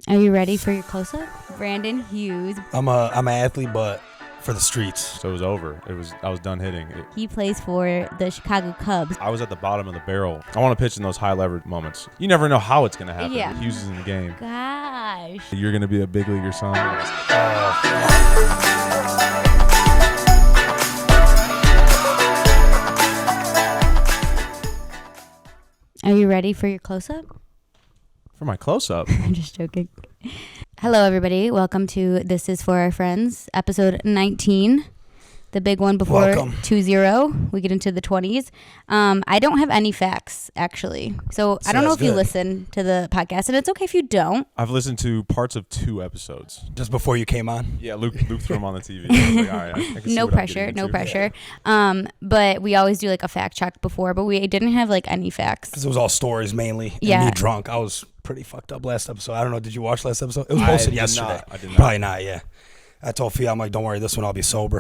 Are you ready for your close-up? Brandon Hughes. I'm an athlete, but for the streets. So it was over. I was done hitting. He plays for the Chicago Cubs. I was at the bottom of the barrel. I want to pitch in those high leverage moments. You never know how it's going to happen. Yeah. Hughes is in the game. Gosh. You're going to be a big leaguer, son. Are you ready for your close-up? For my close-up. I'm just joking. Hello, everybody. Welcome to This Is For Our Friends, episode 19. The big one before Welcome. 2-0. We get into the 20s. I don't have any facts, actually. So I don't know if you listen to the podcast, and it's okay if you don't. I've listened to parts of 2 episodes. Just before you came on? Yeah, Luke threw them on the TV. I was like, all right, I can see No what I'm pressure, getting no into. pressure. But we always do like a fact check before, but we didn't have like any facts. Because it was all stories mainly. And Yeah. me drunk. I was pretty fucked up last episode. I don't know. Did you watch last episode? It was posted yesterday. I did not. Probably not, yeah. I told Fia, I'm like, don't worry, this one I'll be sober.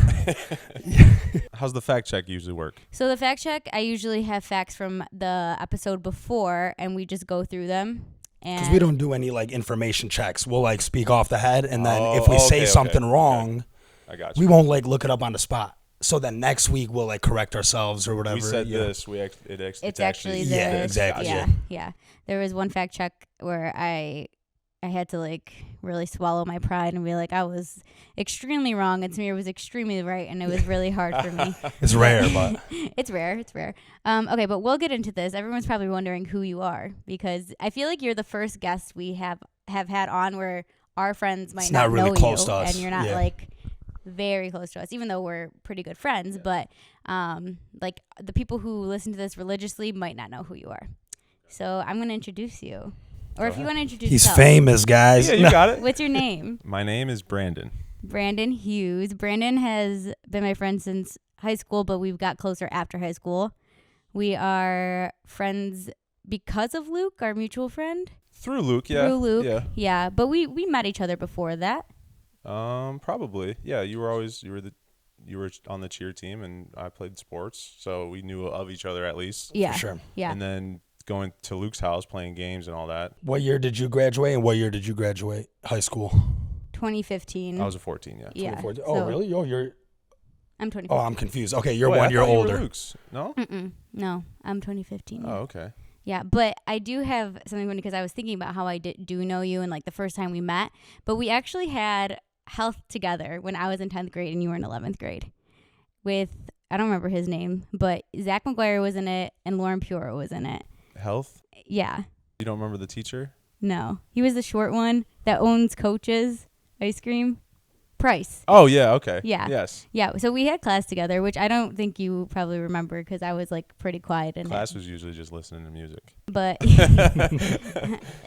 How's the fact check usually work? So the fact check, I usually have facts from the episode before, and we just go through them. Because we don't do any like information checks. We'll like speak off the head, and then Oh, if we say okay, something okay. wrong, I got you. we won't like look it up on the spot. So then next week we'll like correct ourselves or whatever. We said yeah. this. It's actually this. Yeah, exactly. Yeah. There was one fact check where I had to like really swallow my pride and be like, I was extremely wrong and Samir was extremely right, and it was really hard for me. It's rare, but It's rare. Okay, but we'll get into this. Everyone's probably wondering who you are, because I feel like you're the first guest we have had on where our friends might It's not not really know close you, to us. and you're not Yeah. like very close to us, even though we're pretty good friends. But like the people who listen to this religiously might not know who you are. So I'm gonna introduce you, or if you want to introduce he's yourself. famous, guys. Yeah, you got it. What's your name? My name is Brandon. Brandon Hughes. Brandon has been my friend since high school, but we've got closer after high school. We are friends because of Luke, our mutual friend. Through Luke, yeah. Through Luke. Yeah. Yeah, but we met each other before that. Probably. Yeah, you were on the cheer team, and I played sports, so we knew of each other at least. Yeah. For sure. Yeah. And then going to Luke's house, playing games and all that. What year did you graduate, and what year did you graduate high school? 2015. I was a 14, yeah. Yeah. 2014. Oh, so really? Oh, you're. I'm 2015. Oh, I'm confused. Okay, you're Wait, 1 I year thought you were older. Luke's. No? No, I'm 2015. Oh, okay. Yeah, but I do have something funny because I was thinking about how I do know you and like the first time we met, but we actually had health together when I was in 10th grade and you were in 11th grade with, I don't remember his name, but Zach McGuire was in it and Lauren Pura was in it. Health? Yeah. You don't remember the teacher? No. He was the short one that owns Coach's ice cream. Price. Oh, yeah, okay. Yeah. Yes. Yeah, so we had class together, which I don't think you probably remember because I was like pretty quiet in Class it. was usually just listening to music. But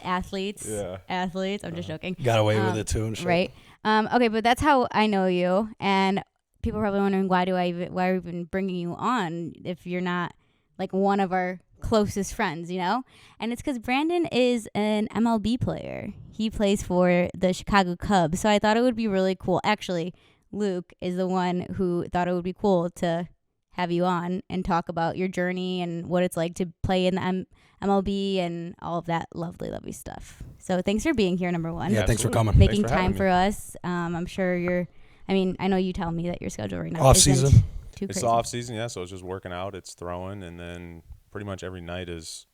athletes. Yeah. Athletes. I'm just joking. Got away with it too, and shit. Right. Okay, but that's how I know you, and people are probably wondering why are we even bringing you on if you're not like one of our closest friends, you know? And it's because Brandon is an MLB player. He plays for the Chicago Cubs, so I thought it would be really cool. Actually, Luke is the one who thought it would be cool to have you on and talk about your journey and what it's like to play in the MLB and all of that lovely stuff. So thanks for being here, number one. Yeah, thanks for Absolutely. coming. Making Thanks for time having for me. us. I'm sure I know you tell me that your schedule right now Off isn't season. too It's crazy. the off season, yeah, so it's just working out, it's throwing, and then pretty much every night is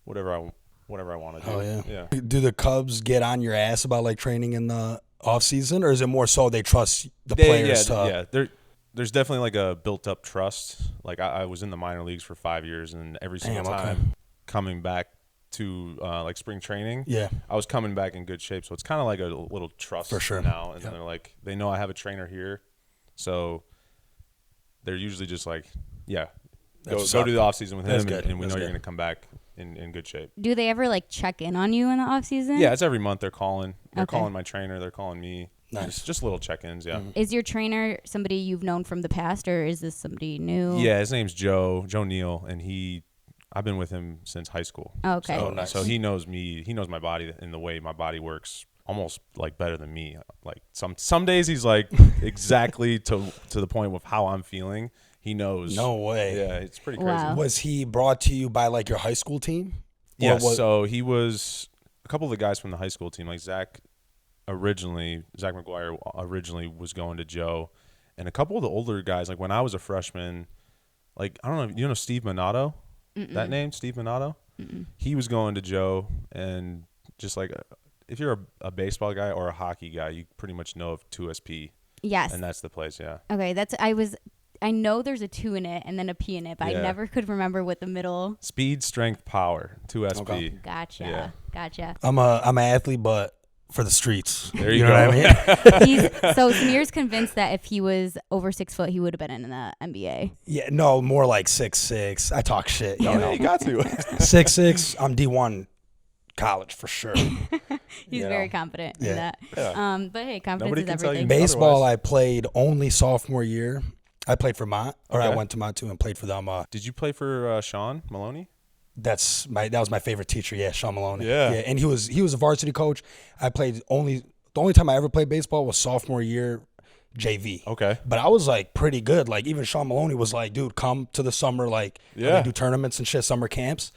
whatever I want to do. Oh, yeah. Do the Cubs get on your ass about like training in the off season, or is it more so they trust the players to? Yeah. There's definitely like a built-up trust. Like I was in the minor leagues for 5 years, and every single Damn, okay. time coming back to like spring training, Yeah. I was coming back in good shape. So it's kind of like a little trust For sure. now. And Yeah. they're like, they know I have a trainer here, so they're usually just like, yeah, go do the off season with That's him, good. and we That's know you're good. gonna come back in good shape. Do they ever like check in on you in the off season? Yeah, it's every month they're calling. They're Okay. calling my trainer. They're calling me. Nice. Just little check-ins. Yeah. Is your trainer somebody you've known from the past, or is this somebody new? Yeah, his name's Joe Neal, and I've been with him since high school. Oh, okay. Oh, nice. So he knows me. He knows my body and the way my body works almost like better than me. Like some days he's like exactly to the point with how I'm feeling. He knows. No way. Yeah, it's pretty crazy. Wow. Was he brought to you by like your high school team? Or Yes. So he was couple of the guys from the high school team, like Zach McGuire originally was going to Joe, and a couple of the older guys, like when I was a freshman, like I don't know, you know Steve Minato? That name, Steve Minato? He was going to Joe, and just like if you're a baseball guy or a hockey guy, you pretty much know of 2SP. Yes. And that's the place, yeah. Okay, I know there's a 2 in it and then a P in it, but I never could remember what the middle. Speed, strength, power, 2SP. Okay. Gotcha. I'm an athlete, but for the streets. There you know go. what I mean? So Samir's convinced that if he was over 6 foot, he would have been in the NBA. Yeah, no, more like 6'6". I talk shit. You know, You got to. 6'6". I'm D1 college for sure. He's very confident in that. Yeah. But hey, confidence Nobody is can tell you everything. Baseball, otherwise. I played only sophomore year. I played for Mont, or I Okay. went to Mont too and played for them. Did you play for Sean Maloney? That was my favorite teacher. Yeah, Sean Maloney. Yeah. And he was a varsity coach. I played the only time I ever played baseball was sophomore year, JV. Okay. But I was like pretty good. Like even Sean Maloney was like, dude, come to the summer, like they do tournaments and shit, summer camps.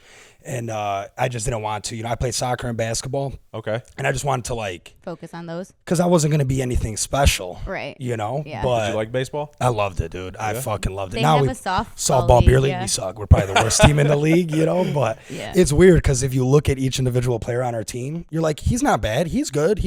And I just didn't want to. You know, I played soccer and basketball. Okay. And I just wanted to like Focus on those. because I wasn't gonna be anything special. Right. You know? Yeah. But Did you like baseball? I loved it, dude. I fucking loved it. They Now have we a softball beer league. yeah. We suck. We're probably the worst team in the league, you know. But Yeah. it's weird because if you look at each individual player on our team, you're like, he's not bad. He's good.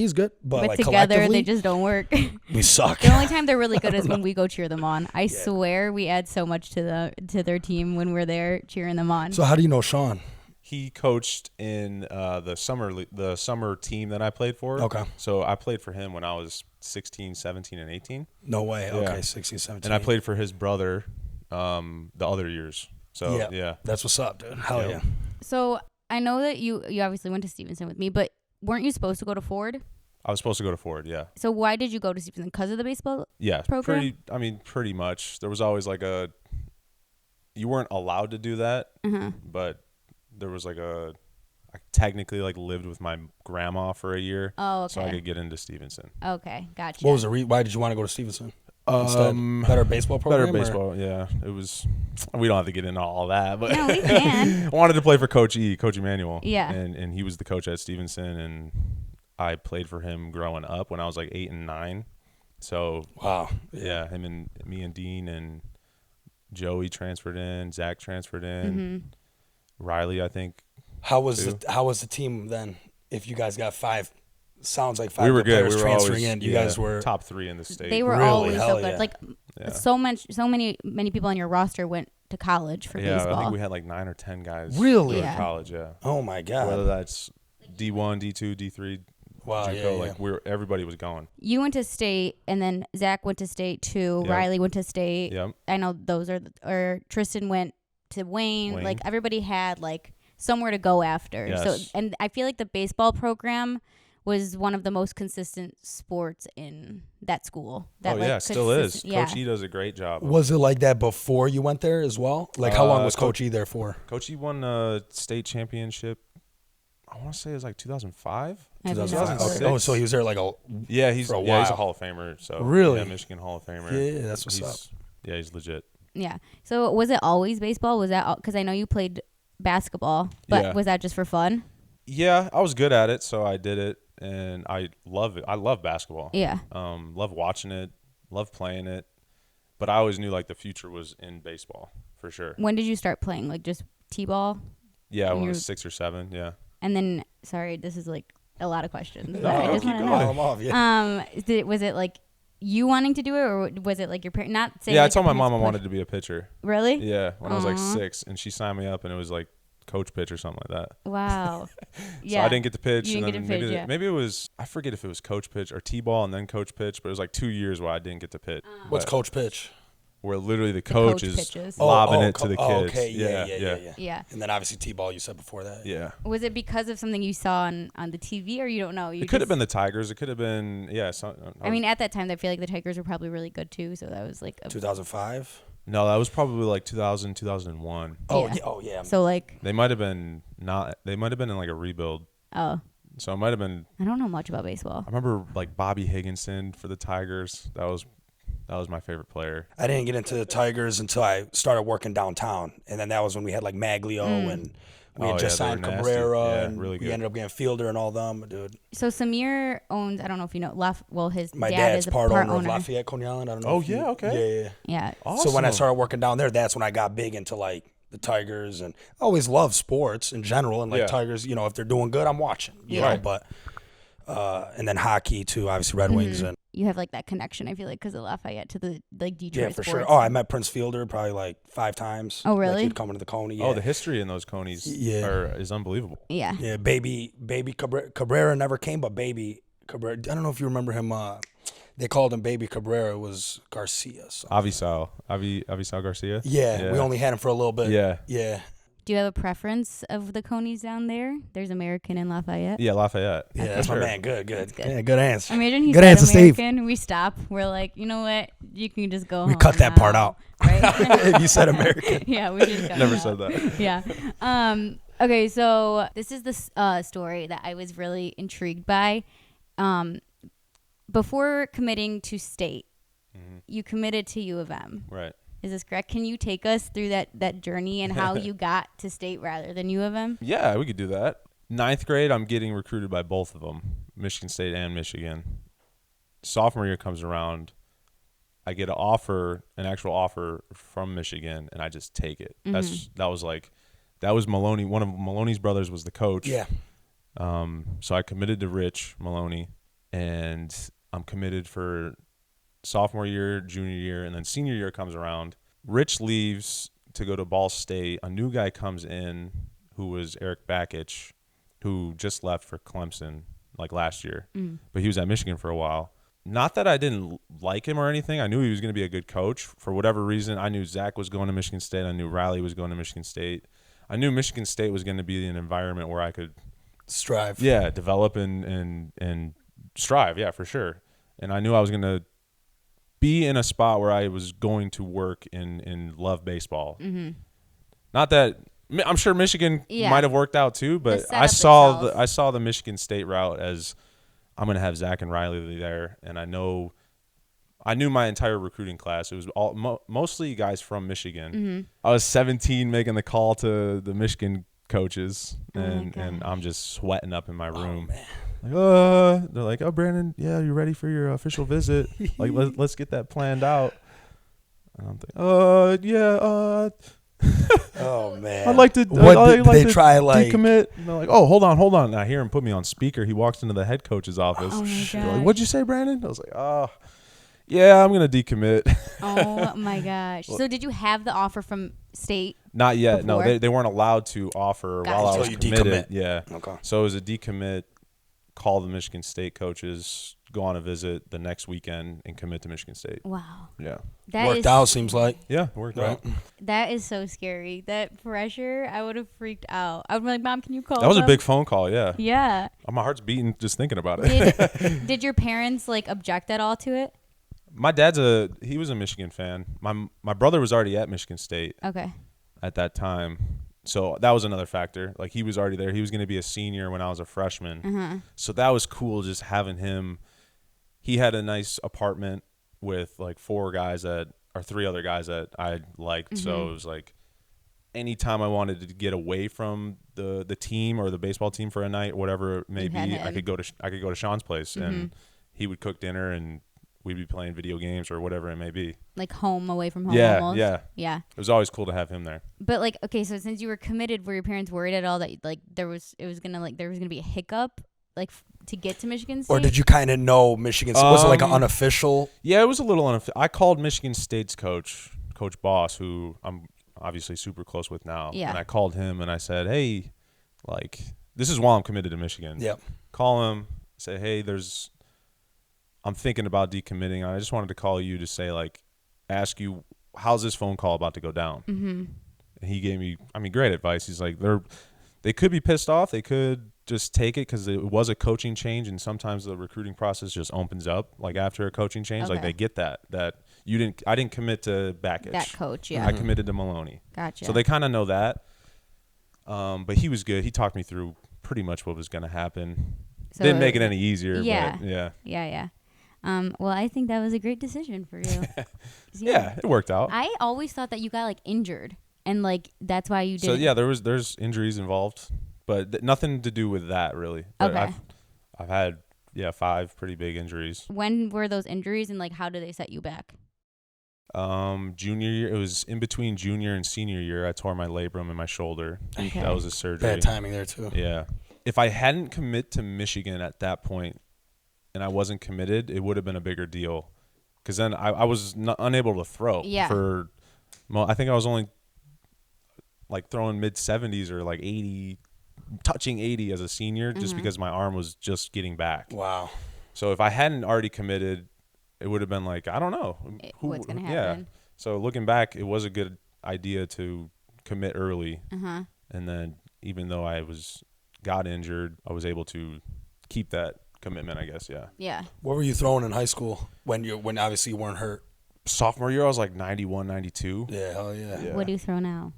But like together, collectively, they just don't work. we suck. The only time they're really good is when we go cheer them on. I swear we add so much to their team when we're there cheering them on. So how do you know Sean? He coached in the summer team that I played for. Okay. So I played for him when I was 16, 17, and 18. No way. Yeah. Okay, 16, 17. And I played for his brother the other years. So, yeah. That's what's up, dude. Hell yeah. So I know that you obviously went to Stevenson with me, but weren't you supposed to go to Ford? I was supposed to go to Ford, yeah. So why did you go to Stevenson? Because of the baseball? Yeah, program? pretty much. There was always like you weren't allowed to do that, but there was like I technically like lived with my grandma for a year. Oh, okay. So I could get into Stevenson. Okay, gotcha. What was why did you want to go to Stevenson? Instead? Better baseball program? Better baseball, yeah. It was. We don't have to get into all that, but No, we can. I wanted to play for Coach Emmanuel. Yeah. And he was the coach at Stevenson, and I played for him growing up when I was like 8 and 9. So Wow. yeah, him and me and Dean and Joey transferred in, Zach transferred in, Riley, I think. How was the team then? If you guys got five good We were good. players We were transferring always, in, you guys were top 3 in the state. They were Really? always Hell so good. yeah. Like Yeah. so many people on your roster went to college for Yeah, baseball. I think we had like 9 or 10 guys. Really? go to Yeah. college, yeah. Oh my god. Whether that's D1, D2, D3, Wow, JUCO, yeah. like everybody was going. You went to state, and then Zach went to state too. Yep. Riley went to state. Yep. I know those or Tristan went to Wayne. Like everybody had like somewhere to go after. Yes. So and I feel like the baseball program was one of the most consistent sports in that school. That, Yeah, still is. Yeah. Coach E does a great job. Was it like that before you went there as well? Like how long was Coach E there for? Coach E won a state championship. I want to say it was like 2005. I have no 2006. clue. Oh, so he was there like a Yeah, he's For a he's while. a Hall of Famer. So Really? yeah, Michigan Hall of Famer. Yeah, that's what's up. Yeah, he's legit. Yeah. So was it always baseball? Was that because I know you played basketball, but Yeah. was that just for fun? Yeah, I was good at it, so I did it, and I love it. I love basketball. Yeah. Love watching it, love playing it, but I always knew like the future was in baseball for sure. When did you start playing? Like just t-ball? Yeah, when I you're- was 6 or 7. Yeah. And then, sorry, this is like a lot of questions. but No, I just keep want to going. know. I'm off, yeah. Was it like you wanting to do it, or was it like your parents? Not saying. Yeah, I like, told your my mom I parents wanted pushed- to be a pitcher. Really? Yeah, when I was like Aw. 6, and she signed me up, and it was like coach pitch or something like that. Wow. So I didn't get to pitch. You and didn't then get to pitch, yeah. maybe it was, I forget if it was coach pitch or T-ball and then coach pitch, but it was like 2 years where I didn't get to pitch. What's But coach pitch? where literally the coach coach is pitches. lobbing it to the kids. Okay, yeah. Yeah. And then obviously T-ball you said before that. Yeah. Was it because of something you saw on the TV, or you don't know? It could have been the Tigers. It could have been, yeah. I mean, at that time, I feel like the Tigers were probably really good too. So that was like. 2005. no, that was probably like 2000, 2001. Oh Yeah. yeah. Oh yeah. So like. They might have been they might have been in like a rebuild. Oh, So it might have been, I don't know much about baseball. I remember like Bobby Higginson for the Tigers. That was my favorite player. I didn't get into the Tigers until I started working downtown, and then that was when we had like Maglio and We had just signed nasty. Cabrera, and really good. we ended up getting Fielder and all them, dude. So Samir owns, I don't know if you know, his My dad dad's is a part owner of owner. Lafayette, Coney Island. I don't know. Oh, if you, yeah, okay. Yeah. Yeah. Awesome. So when I started working down there, that's when I got big into like the Tigers, and I always loved sports in general. And like Tigers, you know, if they're doing good, I'm watching. You know, but and then hockey too, obviously Red Wings and. You have like that connection, I feel like, because of Lafayette to the like Detroit. Yeah, for sports. sure. Oh, I met Prince Fielder probably like 5 times. Oh, really? Like he'd come into the Coney. Yeah. Oh, the history in those Coneys is unbelievable. Yeah. Yeah, baby Cabrera never came, but baby Cabrera. I don't know if you remember him. They called him Baby Cabrera. It was Garcia. So. Avisal Garcia. Yeah, we only had him for a little bit. Yeah. Do you have a preference of the Coneys down there? There's American and Lafayette. Yeah, Lafayette. Yeah, that's my man. Good. Good. Yeah, good answer. Imagine he good said answer, American. Steve. We stop. We're like, you know what? You can just go. We home cut that now. part out. Right? If you said American. Yeah, we just cut Never it said out. that. Yeah. Okay, so this is the story that I was really intrigued by. Before committing to state, you committed to U of M. Right. Is this correct? Can you take us through that journey and how you got to state rather than U of M? Yeah, we could do that. 9th grade, I'm getting recruited by both of them, Michigan State and Michigan. Sophomore year comes around, I get an actual offer from Michigan, and I just take it. That was Maloney. One of Maloney's brothers was the coach. Yeah. So I committed to Rich Maloney, and I'm committed for sophomore year, junior year, and then senior year comes around. Rich leaves to go to Ball State. A new guy comes in who was Eric Bakich, who just left for Clemson like last year, but he was at Michigan for a while. Not that I didn't like him or anything. I knew he was going to be a good coach. For whatever reason, I knew Zach was going to Michigan State. I knew Riley was going to Michigan State. I knew Michigan State was going to be an environment where I could strive. Yeah, develop and strive. Yeah, for sure. And I knew I was going to be in a spot where I was going to work and love baseball. Mm-hmm. Not that I'm sure Michigan might have worked out too, but I saw the Michigan State route as I'm going to have Zach and Riley there, and I knew my entire recruiting class. It was all mostly guys from Michigan. Mm-hmm. I was 17 making the call to the Michigan coaches, and I'm just sweating up in my room. They're like, oh, Brandon, yeah, you ready for your official visit? Like, let's get that planned out. And I'm thinking, Oh man, I'd like to. Try like decommit? And they're like, oh, hold on. And I hear him put me on speaker. He walks into the head coach's office. Oh my They're like, what'd you say, Brandon? I was like, oh, yeah, I'm gonna decommit. Oh my gosh! So did you have the offer from state? Not yet. Before? No, they weren't allowed to offer while I was committed. Decommit. Yeah. Okay. So it was a decommit. Call the Michigan State coaches, go on a visit the next weekend, and commit to Michigan State. Wow. Yeah. Worked out, seems like. Yeah, worked out. That is so scary. That pressure, I would have freaked out. I would be like, Mom, can you call That was them? a big phone call, yeah. Yeah. My heart's beating just thinking about it. Did your parents like object at all to it? My dad's he was a Michigan fan. My brother was already at Michigan State Okay. at that time. So that was another factor. Like, he was already there. He was going to be a senior when I was a freshman. Uh-huh. So that was cool just having him. He had a nice apartment with like 3 other guys that I liked. Mm-hmm. So it was like anytime I wanted to get away from the team or the baseball team for a night or whatever it may be, I could go to Sean's place, and he would cook dinner and we'd be playing video games or whatever it may be. Like home, away from home. Yeah, almost. yeah. It was always cool to have him there. But like, okay, so since you were committed, were your parents worried at all that like there was gonna be a hiccup like to get to Michigan State? Or did you kind of know Michigan State? Was it like an unofficial? Yeah, it was a little unofficial. I called Michigan State's coach, Coach Boss, who I'm obviously super close with now. Yeah. And I called him and I said, hey, like, this is while I'm committed to Michigan. Yep. Call him, say, hey, I'm thinking about decommitting. I just wanted to call you to say, like, ask you, how's this phone call about to go down? Mm-hmm. And he gave me, great advice. He's like, they could be pissed off. They could just take it because it was a coaching change, and sometimes the recruiting process just opens up, like, after a coaching change. Okay. Like, they get that I didn't commit to Bakich. That coach, yeah. I committed to Maloney. Gotcha. So they kind of know that. But he was good. He talked me through pretty much what was going to happen. So didn't make it any easier. Yeah. But yeah. Yeah. Well, I think that was a great decision for you. Yeah, it worked out. I always thought that you got like injured And like that's why you did. So yeah, there's injuries involved, but nothing to do with that really. But Okay. I've had 5 pretty big injuries. When were those injuries, and like how did they set you back? Junior year, it was in between junior and senior year. I tore my labrum in my shoulder. Okay. That was a surgery. Bad timing there too. Yeah. If I hadn't commit to Michigan at that point, and I wasn't committed, it would have been a bigger deal. Because then I was unable to throw. Yeah. I think I was only like throwing mid 70s or like 80, touching 80 as a senior, just because my arm was just getting back. Wow. So if I hadn't already committed, it would have been like, I don't know. What's going to happen? Yeah. So looking back, it was a good idea to commit early. And then even though got injured, I was able to keep that commitment, I guess. Yeah. Yeah. What were you throwing in high school when obviously you weren't hurt? Sophomore year, I was like 91, 92. Yeah, hell yeah. What do you throw now?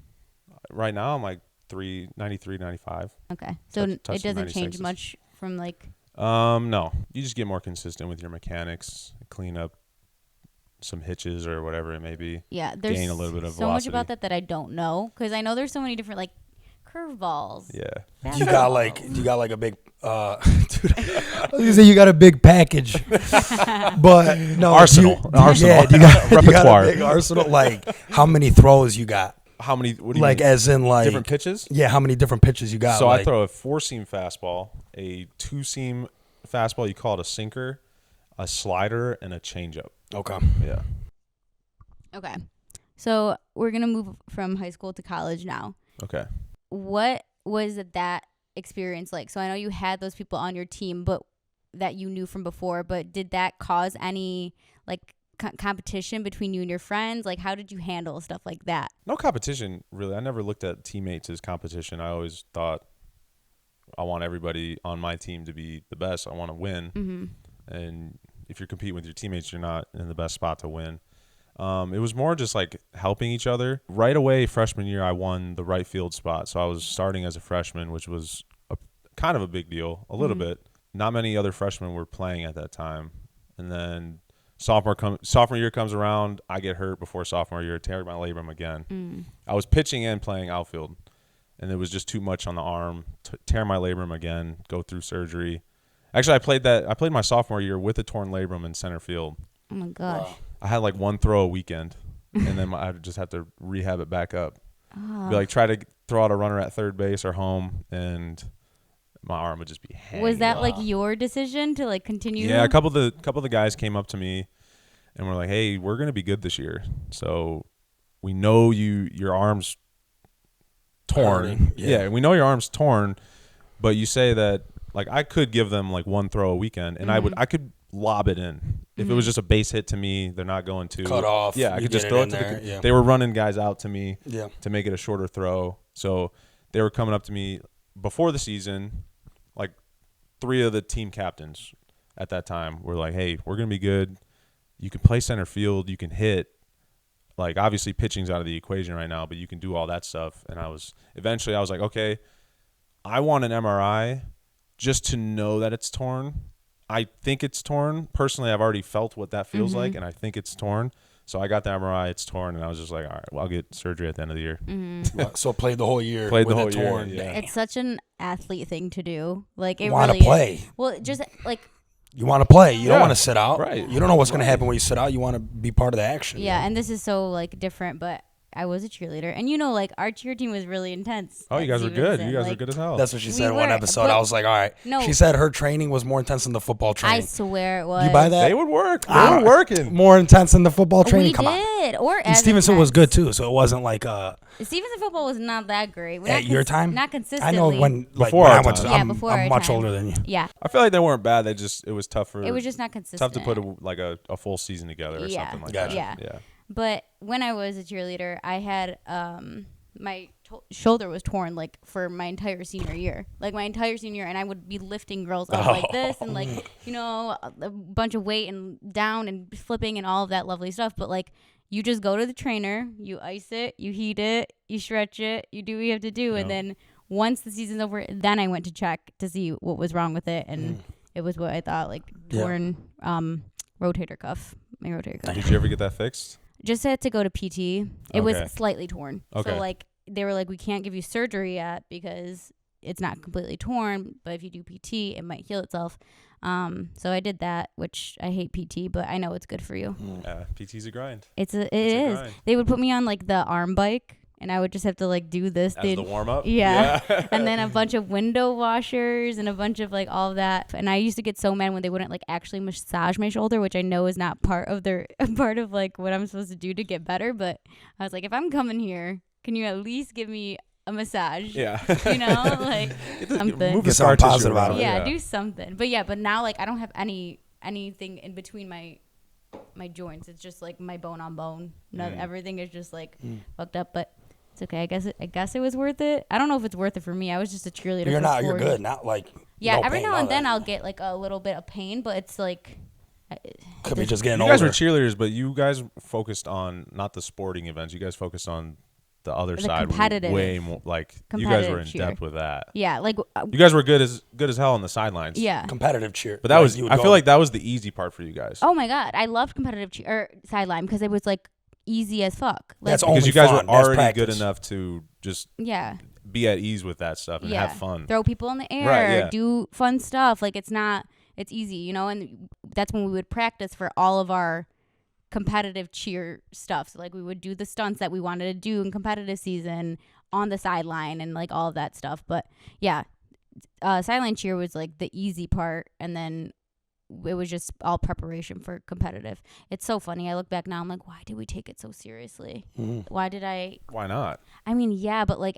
Right now, I'm like 93, 95. Okay. So it doesn't change 96s. much from like. No, you just get more consistent with your mechanics, clean up some hitches or whatever it may be. Yeah, there's gain a little bit of so velocity. much about that I don't know, because I know there's so many different like curveballs. Yeah. You got like a big dude, I was gonna say you got a big package. But no, Arsenal. Yeah, you got Repertoire. a big arsenal. Like how many throws you got? How many? What do you Like mean? as in like Different pitches? Yeah, how many different pitches you got? So like, I throw a 4-seam fastball, a 2-seam fastball, you call it a sinker, a slider, and a changeup. Okay. Yeah. Okay. So we're gonna move from high school to college now. Okay. What was that experience like? So I know you had those people on your team, but that you knew from before. But did that cause any like competition between you and your friends? Like, how did you handle stuff like that? No competition, really. I never looked at teammates as competition. I always thought I want everybody on my team to be the best. I want to win. And if you're competing with your teammates, you're not in the best spot to win. It was more just like helping each other. Right away, freshman year, I won the right field spot. So I was starting as a freshman, which was kind of a big deal, a little bit. Not many other freshmen were playing at that time. And then sophomore year comes around, I get hurt before sophomore year, tear my labrum again. I was pitching and playing outfield, and it was just too much on the arm. Tear my labrum again, go through surgery. Actually, I played my sophomore year with a torn labrum in center field. Oh my gosh. Wow. I had like one throw a weekend, and then I just had to rehab it back up. Be like try to throw out a runner at third base or home, and my arm would just be hanging. Was that like your decision to like continue? Yeah, a couple of the guys came up to me and were like, "Hey, we're gonna be good this year, so we know your arm's torn. Yeah, we know your arm's torn, but you say that like I could give them like one throw a weekend, and I could lob it in. If it was just a base hit to me, they're not going to cut off. Yeah, I could just throw it to yeah. They were running guys out to me Yeah. to make it a shorter throw. So they were coming up to me before the season, like 3 of the team captains at that time were like, "Hey, we're going to be good. You can play center field. You can hit. Like, obviously pitching's out of the equation right now, but you can do all that stuff." And eventually I was like, okay, I want an MRI just to know that it's torn. I think it's torn. Personally, I've already felt what that feels like, and I think it's torn. So I got the MRI, it's torn, and I was just like, all right, well, I'll get surgery at the end of the year. So played the whole year. Played the with whole it year, torn. yeah. It's such an athlete thing to do. Like it Want to really play. is. Well, just like You want to play. You don't Yeah. want to sit out. Right. You don't know what's going to happen when you sit out. You want to be part of the action. yeah, and this is so like different, but I was a cheerleader, and you know, like our cheer team was really intense. Oh, at you guys were good. Stevenson. You guys were Like, good as hell. That's what she We said in one were, episode. but- I was like, all right. No. She said her training was more intense than the football I training. swear it was. You buy that? They would work. They were working. More intense than the football training? We Come on. did. Or And as Stevenson was intense. good, too, so it wasn't like Stevenson football was not that great. at your time. Not I consistently. know when Before when our I went to, time. Yeah, I'm, before I'm our much time. older than you. Yeah, I feel like they weren't bad. It was tougher. it was just not consistent. tough to put a full season together or Yeah. something like Gotcha. that. Yeah. But when I was a cheerleader, I had my shoulder was torn like for my entire senior year. Like my entire senior year, and I would be lifting girls up like this and like, you know, a bunch of weight and down and flipping and all of that lovely stuff. But like you just go to the trainer, you ice it, you heat it, you stretch it, you do what you have to do, and then once the season's over, then I went to check to see what was wrong with it, and it was what I thought, like torn rotator cuff. My rotator cuff. Did you ever get that fixed? Just had to go to PT. It was Okay. slightly torn. Okay. So like they were like, we can't give you surgery yet because it's not completely torn, but if you do PT, it might heal itself. So I did that, which I hate PT, but I know it's good for you. Yeah, PT's a grind. It a is. grind. They would put me on like the arm bike, and I would just have to like do this. As the warm up. Yeah. And then a bunch of window washers and a bunch of like all of that. And I used to get so mad when they wouldn't like actually massage my shoulder, which I know is not part of like what I'm supposed to do to get better. But I was like, if I'm coming here, can you at least give me a massage? Yeah. You know, like something. Move Get the scar something tissue positive out around. of it. Yeah, do something. But now like I don't have anything in between my joints. It's just like my bone on bone. Everything is just like fucked up, but it's okay. I guess it was worth it. I don't know if it's worth it for me. I was just a cheerleader. You're for not. 4 You're years. good. Not like. Yeah, no every pain, now all and then that. I'll get like a little bit of pain, but it's like Could be just getting You guys were older. cheerleaders, but you guys focused on not the sporting events. You guys focused on the other The side. competitive- Way more. Like you guys were in competitive cheer. depth with that. yeah, like You guys were good as hell on the sidelines. yeah. Competitive cheer. But that Like, was. you would I go- feel like that was the easy part for you guys. Oh my god, I loved competitive cheer sideline because it was like easy as fuck. Like, That's because only you guys fun. were That's already good practice. enough to just yeah. be at ease with that stuff and Yeah. have fun. Throw people in the air, Right, yeah. do fun stuff. Like it's easy, you know, and that's when we would practice for all of our competitive cheer stuff. So like we would do the stunts that we wanted to do in competitive season on the sideline and like all of that stuff. But yeah, sideline cheer was like the easy part, and then it was just all preparation for competitive. It's so funny. I look back now, I'm like, why did we take it so seriously? Why did I not? I mean, yeah, but like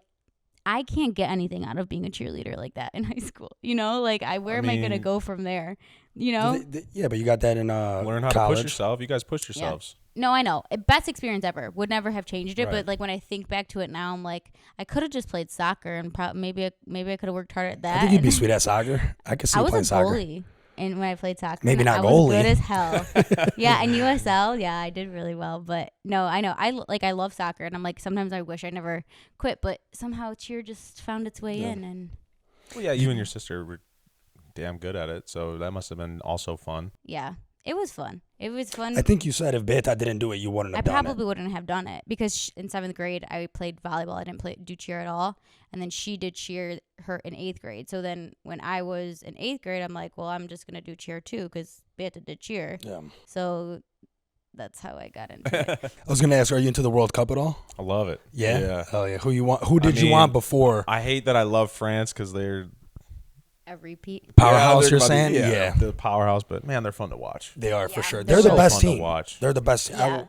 I can't get anything out of being a cheerleader like that in high school. You know, like where am I gonna mean- go from there? You know? Yeah, but you got that in Learn how college. to push yourself. You guys pushed yourselves. No, I know. Best experience ever. Would never have changed it. Right. But like when I think back to it now, I'm like, I could have just played soccer and maybe I could have worked harder at that. I think you'd be And sweet at soccer. I could see I you was playing a soccer. goalie. And when I played soccer, Maybe not I was goalie. good as hell. Yeah, in USL, yeah, I did really well. But no, I know, I love soccer, and I'm like, sometimes I wish I never quit, but somehow cheer just found its way in, and Well, yeah, you and your sister were damn good at it, so that must have been also fun. yeah, it was fun. It was fun. I think you said if Beta didn't do it, you wouldn't I have done probably wouldn't have done it because in 7th grade I played volleyball. I didn't do cheer at all, and then she did cheer her in 8th grade. So then when I was in 8th grade, I'm like, well, I'm just gonna do cheer too because Beta did cheer. it. Yeah. So that's how I got into it. I was gonna ask, are you into the World Cup at all? I love it. Yeah. Yeah. Oh yeah. Who you want? Who did you mean, want before? I hate that I love France because they're A repeat. Powerhouse, they're you're about to- saying? Yeah, the powerhouse. But man, they're fun to watch. They are for Yeah, sure. they're They're the so best fun to team. watch. They're the best. Yeah.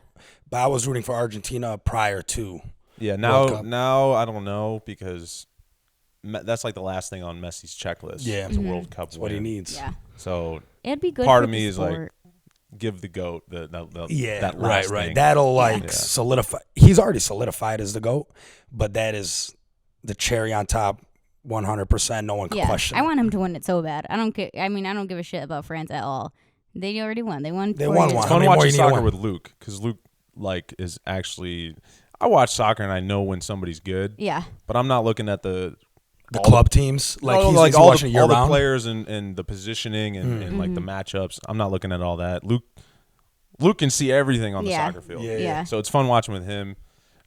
But I was rooting for Argentina prior to. Yeah, World Cup. now I don't know because that's like the last thing on Messi's checklist. Yeah. it's a World Cup. That's what he win. needs. Yeah, So it'd be good. Part for of the me is like, sport. give the GOAT the Yeah, that right. last thing. That'll like Yeah. solidify. He's already solidified as the GOAT, but that is the cherry on top. 100%. No one can Yeah, question. I want him to win it so bad. I don't care. I mean, I don't give a shit about France at all. They already won. They won. They 4 won years one. It's How fun many more watching you need to soccer win? with Luke because Luke like is actually. I watch soccer and I know when somebody's good, Yeah, but I'm not looking at the The club teams, like he's like all watching it year all the round. players and the positioning and like the matchups. I'm not looking at all that. Luke can see everything on the Yeah. soccer field. Yeah. yeah. So it's fun watching with him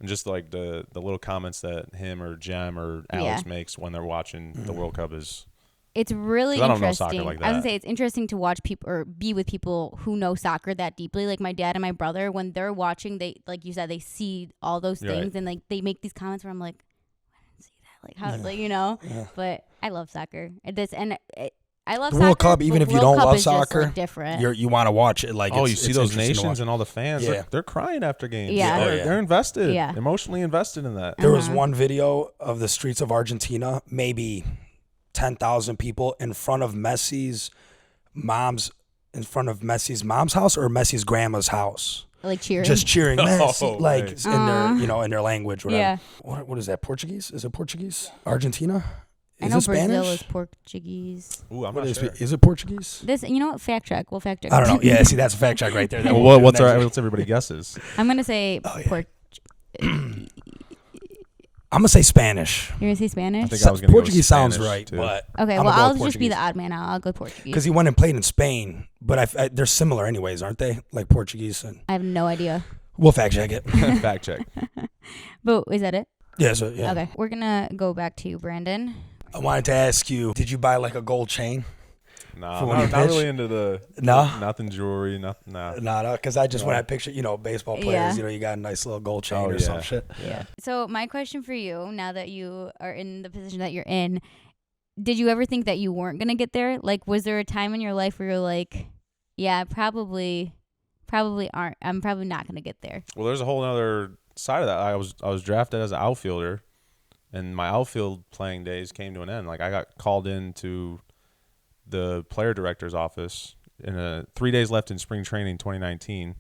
and just like the little comments that him or Jem or Alex Yeah. makes when they're watching the World Cup is It's really 'Cause I don't know soccer interesting. like I was gonna that. say it's interesting to watch people or be with people who know soccer that deeply. Like my dad and my brother, when they're watching, they like you said, they see all those Right. things and like they make these comments where I'm like, I didn't see that. Like how, like you know. Yeah. But I love soccer. I love The soccer. World Cup, but even if you World don't Cup love is just, soccer, like, different. You want to watch it. Like you it's see those interesting to watch. nations and all the fans. Yeah. They're crying after games. Yeah. Oh, They're, yeah. they're invested. Yeah. Emotionally invested in that. There was Uh-huh. one video of the streets of Argentina, maybe 10,000 people in front of Messi's mom's house or Messi's grandma's house, like cheering. just cheering Messi, Oh, like nice. in their language, whatever. Yeah. What is that? Portuguese? Is it Portuguese? Argentina? I Is know it Spanish? Brazil is Portuguese. Ooh, I'm What not is sure. it? Is it Portuguese? This, you know what? Fact check. We'll fact check. I don't know. Yeah, see, that's a fact check right there. That Well, we'll do what's next week. everybody guesses? I'm gonna say Oh, yeah. You're I'm gonna say Spanish. gonna say Spanish. I think I was gonna go Portuguese sounds Spanish, right, too. but Okay, I'm well, gonna go I'll with just be the Portuguese. odd man out. I'll go Portuguese. Because he went and played in Spain, but they're similar anyways, aren't they? Like Portuguese and I have no idea. We'll fact check it. Fact check. But is that it? Yeah, so, yeah. Okay. We're going to go back to you, Brandon. I wanted to ask you, did you buy like a gold chain? Nah, not really into the nothing jewelry, nothing. Nah, because I just when I picture, baseball players, you got a nice little gold chain or some shit. Yeah. So my question for you, now that you are in the position that you're in, did you ever think that you weren't gonna get there? Like, was there a time in your life where you're like, yeah, probably aren't. I'm probably not gonna get there. Well, there's a whole other side of that. I was drafted as an outfielder, and my outfield playing days came to an end. Like, I got called into the player director's office in 3 days left in spring training 2019,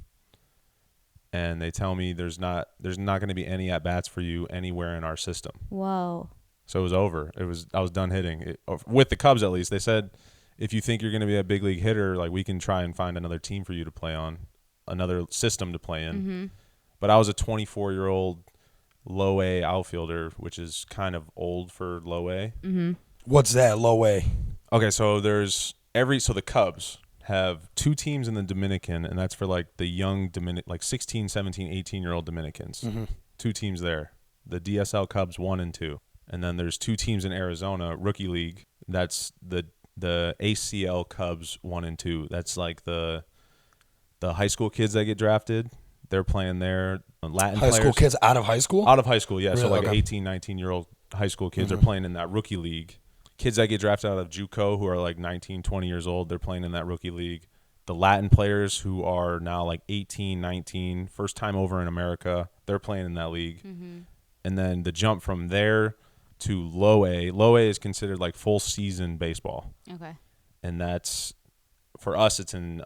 and they tell me there's not going to be any at bats for you anywhere in our system. Whoa. So it was over. I was done hitting with the Cubs. At least they said, if you think you're going to be a big league hitter, like, we can try and find another team for you to play on, another system to play in. Mm-hmm. But I was a 24-year-old low A outfielder, which is kind of old for low A. Mm-hmm. What's that, low A? Okay, so the Cubs have 2 teams in the Dominican, and that's for like the young like 16, 17, 18-year-old Dominicans. Mm-hmm. 2 teams there. The DSL Cubs 1 and 2. And then there's 2 teams in Arizona, Rookie League. That's the ACL Cubs 1 and 2. That's like the high school kids that get drafted. They're playing there. Latin high players. School kids out of high school? Out of high school, yeah. Really? So like Okay. 18, 19-year-old high school kids are playing in that Rookie League. Kids that get drafted out of JUCO who are like 19, 20 years old, they're playing in that Rookie League. The Latin players who are now like 18, 19, first time over in America, they're playing in that league. Mm-hmm. And then the jump from there to low A. Low A is considered like full season baseball. Okay. And that's, for us, it's in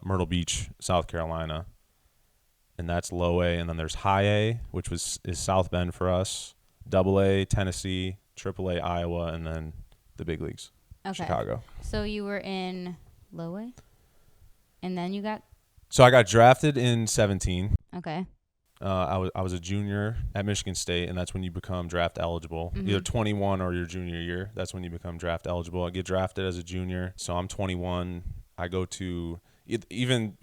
Myrtle Beach, South Carolina. And that's low A. And then there's high A, which is South Bend for us. Double A, Tennessee. Triple A, Iowa. And then the big leagues, Chicago. So you were in low A? And then you got... So I got drafted in 17. Okay. I was a junior at Michigan State, and that's when you become draft eligible. Mm-hmm. Either 21 or your junior year. That's when you become draft eligible. I get drafted as a junior, so I'm 21. I go to even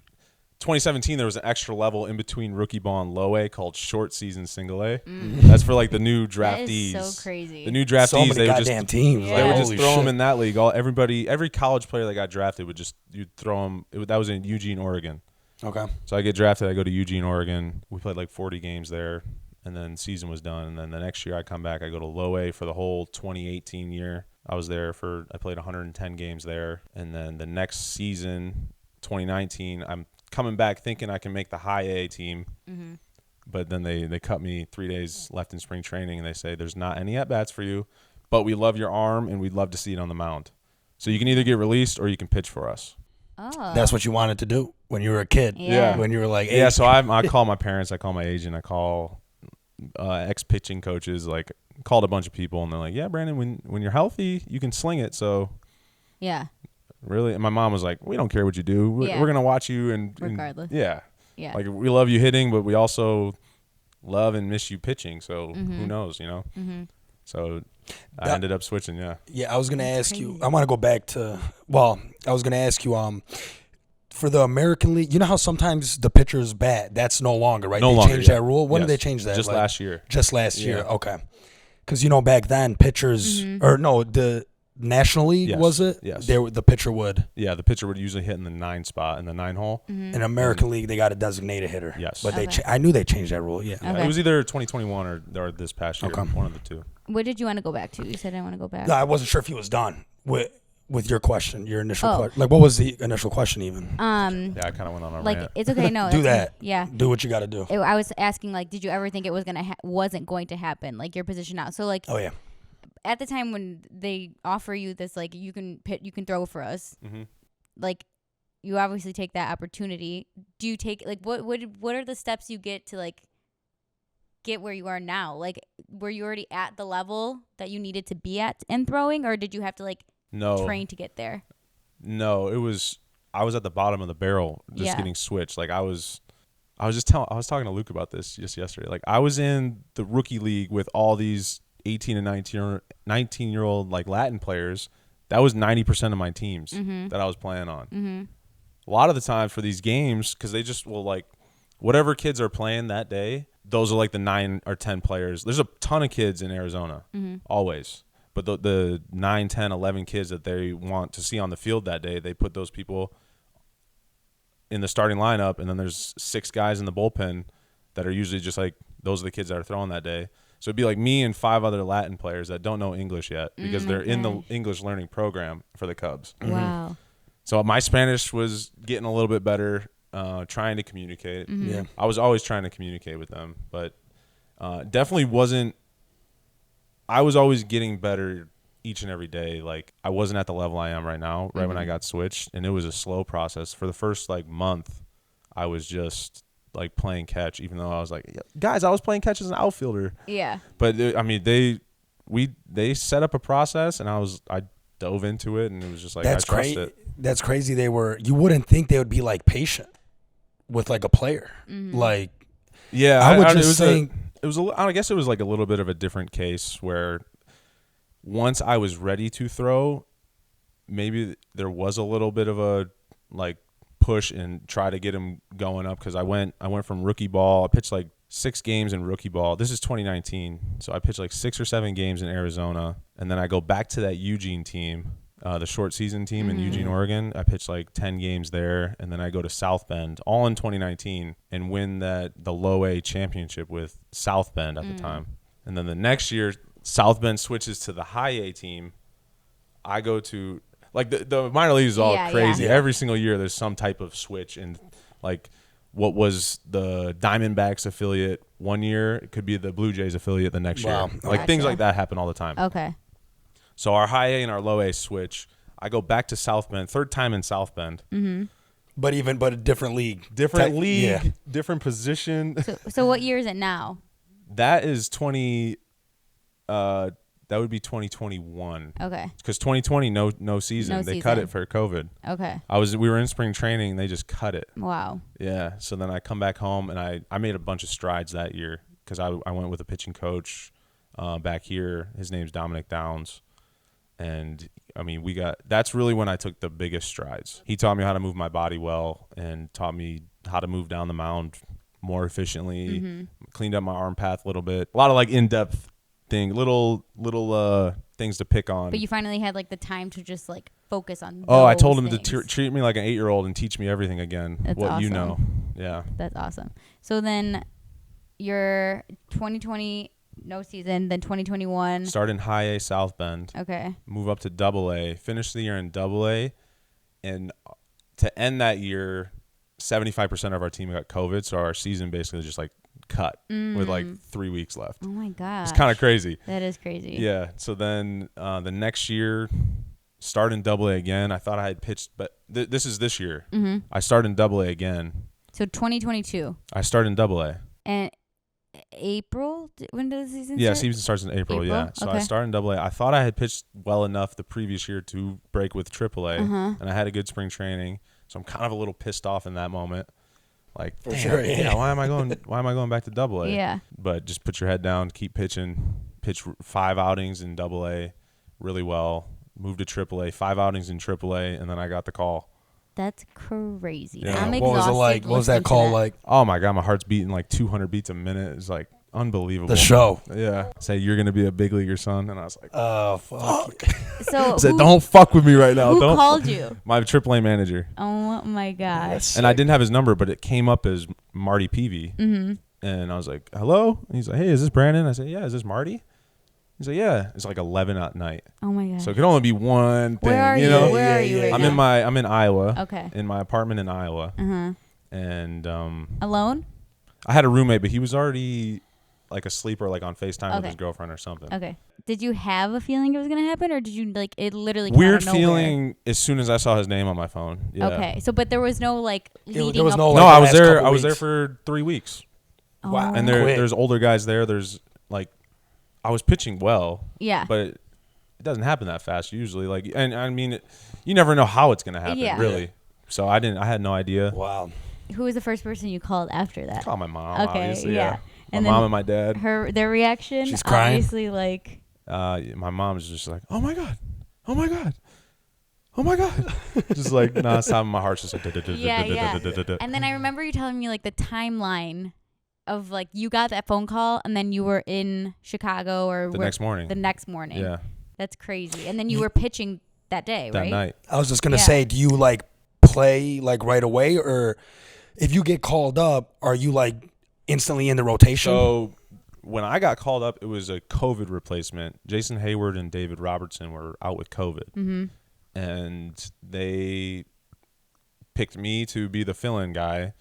2017. There was an extra level in between rookie ball and low A called short season single A. Mm. That's for like the new draftees. That is so crazy. The new draftees, so many they would goddamn just teams. They would just holy throw shit. them in that league. Every college player that got drafted you'd throw them. That was in Eugene, Oregon. Okay. So I get drafted. I go to Eugene, Oregon. We played like 40 games there, and then season was done. And then the next year I come back. I go to low A for the whole 2018 year. I was there I played 110 games there. And then the next season, 2019, I'm coming back thinking I can make the high A team. Mm-hmm. But then they cut me 3 days left in spring training, and they say there's not any at-bats for you, but we love your arm, and we'd love to see it on the mound. So you can either get released or you can pitch for us. Oh. That's what you wanted to do when you were a kid. Yeah. When you were like 8. Yeah, so I call my parents, I call my agent, I call ex-pitching coaches, like called a bunch of people, and they're like, yeah, Brandon, when you're healthy, you can sling it. So yeah. Really? And my mom was like, we don't care what you do. We're going to watch you. And regardless. Yeah. Yeah. Like, we love you hitting, but we also love and miss you pitching. So who knows, Mm-hmm. So I ended up switching, yeah. Yeah, I was going to ask you, I want to go back to, I was going to ask you, for the American League, you know how sometimes the pitcher's bat, that's no longer, right? No they longer, changed that rule? When Yes. did they change that? Just last year. Just last year, okay. Because, back then, pitchers, or no, the National League, Yes. was it? Yes. The pitcher would. Yeah, the pitcher would usually hit in the 9 spot, in the 9 hole. Mm-hmm. In American League, they got a designated hitter. Yes. But Okay. I knew they changed that rule, yeah. Okay. It was either 2021 or this past year, Okay. one of the two. What did you want to go back to? You said I want to go back. No, I wasn't sure if he was done with your question, your initial Oh. question. Like, what was the initial question even? Yeah, I kind of went on a like rant. it's okay. No, Do that's- that. Yeah. Do what you got to do. I was asking, like, did you ever think it was wasn't going to happen? Like your position now. So like, Oh, yeah. at the time when they offer you this, like, you can throw for us. Mm-hmm. Like, you obviously take that opportunity. Do you take, like, what are the steps you get to, like, get where you are now? Like, were you already at the level that you needed to be at in throwing, or did you have to, like, train to get there? No, I was at the bottom of the barrel just getting switched. Like, I was talking to Luke about this just yesterday. Like, I was in the rookie league with all these 18 and 19-year-old like Latin players. That was 90% of my teams that I was playing on. Mm-hmm. A lot of the times for these games, because they just will, like, whatever kids are playing that day, those are like the 9 or 10 players. There's a ton of kids in Arizona, always. But the 9, 10, 11 kids that they want to see on the field that day, they put those people in the starting lineup, and then there's 6 guys in the bullpen that are usually just like those are the kids that are throwing that day. So it'd be like me and 5 other Latin players that don't know English yet because they're in the English learning program for the Cubs. Wow. So my Spanish was getting a little bit better, trying to communicate. Yeah. I was always trying to communicate with them, but definitely wasn't. I was always getting better each and every day. Like I wasn't at the level I am right now, right when I got switched, and it was a slow process. For the first like month, I was just like playing catch, even though I was like, guys, I was playing catch as an outfielder. Yeah. But I mean, they set up a process, and I dove into it, and it was just like That's I trust great. it. That's crazy. You wouldn't think they would be like patient with like a player. Like, Yeah, I would it just was think I guess it was like a little bit of a different case where once I was ready to throw, maybe there was a little bit of a like push and try to get him going up because I went from rookie ball. I pitched like 6 games in rookie ball. This is 2019, so I pitched like 6 or 7 games in Arizona, and then I go back to that Eugene team, the short season team in Eugene, Oregon. I pitched like 10 games there, and then I go to South Bend, all in 2019, and win the low A championship with South Bend at the time. And then the next year, South Bend switches to the high A team. I go to like the minor leagues is all crazy. Yeah. Every single year, there's some type of switch, and like what was the Diamondbacks affiliate one year, it could be the Blue Jays affiliate the next year. Like things like that happen all the time. Okay. So our high A and our low A switch. I go back to South Bend, 3rd time in South Bend. but a different league. Different league, different position. So what year is it now? That is 20. That would be 2021. Okay. Because 2020 no season. They cut it for COVID. Okay. We were in spring training. And they just cut it. Wow. Yeah. So then I come back home and I made a bunch of strides that year because I went with a pitching coach back here. His name's Dominic Downs. And I mean, that's really when I took the biggest strides. He taught me how to move my body well and taught me how to move down the mound more efficiently, cleaned up my arm path a little bit. A lot of like in-depth little things to pick on. But you finally had like the time to just like focus on I told him things. to treat me like an 8-year-old and teach me everything again. That's what awesome. you know. Yeah. That's awesome. So then your 2020 no season, then 2021. Start in high A South Bend. Okay. Move up to double A. Finish the year in double A. And to end that year, 75% of our team got COVID. So our season basically just like cut with like 3 weeks left. Oh my gosh. It's kind of crazy. That is crazy. Yeah. So then the next year, start in double A again. I thought I had pitched, but this is this year. I start in double A again. So 2022. I start in double A. And April? When does the season Yeah, start? season starts in April. Yeah. So I Okay. started in double A. I thought I had pitched well enough the previous year to break with triple A, and I had a good spring training. So I'm kind of a little pissed off in that moment. Like, For sure, yeah. why am I going back to double A? Yeah. But just put your head down, keep pitching. Pitch 5 outings in double A really well. Moved to triple A, 5 outings in triple A, and then I got the call. That's crazy. Yeah. I'm What exhausted. was it like? What was that call like? Oh my God, my heart's beating like 200 beats a minute. It's like unbelievable. The show. Yeah. Say you're gonna be a big leaguer, son, and I was like, Oh, fuck. So I said, don't fuck with me right now. who Don't. called you? My AAA manager. Oh my gosh. That's And I sick. didn't have his number, but it came up as Marty Peavy. And I was like, hello? And he's like, hey, is this Brandon? I said, yeah. Is this Marty? He's like, yeah. It's like 11 at night. Oh my gosh. So it could only be one thing. Where are you? know? Where are you Yeah, right I'm now? I'm in Iowa. Okay. In my apartment in Iowa. And Alone? I had a roommate, but he was already like a sleeper, like on FaceTime with Okay. his girlfriend or something. Okay. Did you have a feeling it was gonna happen, or did you like it literally? Came Weird out of nowhere? feeling as soon as I saw his name on my phone. Yeah. Okay. So, but there was no like leading there was up. no, No, like, I the was last there. couple I was there weeks. for 3 weeks, Wow. and Quick. there's older guys there. There's like, I was pitching well, Yeah. but it doesn't happen that fast usually. Like, and I mean, you never know how it's gonna happen, Yeah. really. So I had no idea. Wow. Who was the first person you called after that? Call my mom. Okay, Obviously, yeah. My And mom then and my dad. Their reaction. She's crying? Obviously, like. My mom's just like, oh my god, oh my God. Just like nonstop. My heart's just like. Yeah. And then I remember you telling me like the timeline of like you got that phone call and then you were in Chicago or The next morning. The next morning. Yeah. That's crazy. And then you were pitching that day, That right? night. I was just gonna say, do you like play like right away, or if you get called up, are you like instantly in the rotation? So when I got called up, it was a COVID replacement. Jason Hayward and David Robertson were out with COVID, and they picked me to be the fill-in guy.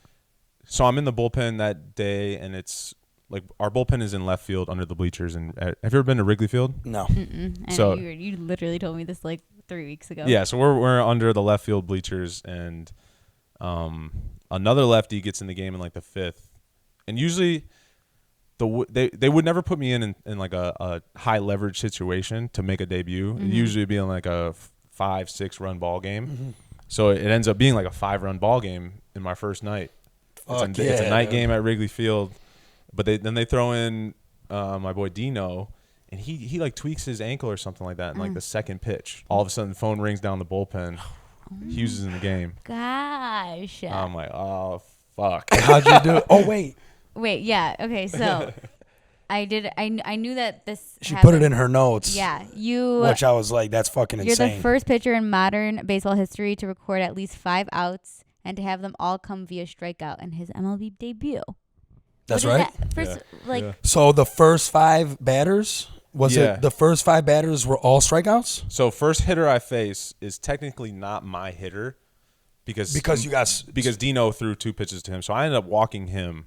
So I'm in the bullpen that day, and it's like our bullpen is in left field under the bleachers. And have you ever been to Wrigley Field? No. And So you literally told me this like 3 weeks ago. yeah, so we're under the left field bleachers, and another lefty gets in the game in like the fifth, and usually they would never put me in like a high leverage situation to make a debut. It usually be in like a 5-6 run ball game. So it ends up being like a 5-run ball game in my first night. It's a night game at Wrigley Field, but then they throw in my boy Dino, and he like tweaks his ankle or something like that in like the second pitch. All of a sudden, the phone rings down the bullpen. Hughes is in the game. Gosh. I'm like, oh fuck. How'd you do it? Oh wait, Yeah. Okay. So I knew that this. she happened. put it in her notes. Yeah. You. Which I was like, that's fucking You're insane. the first pitcher in modern baseball history to record at least 5 outs and to have them all come via strikeout in his MLB debut. That's What is right. that? First, Yeah. So the first 5 batters, was Yeah. it the first 5 batters were all strikeouts? So first hitter I face is technically not my hitter because you got because Dino threw 2 pitches to him, so I ended up walking him.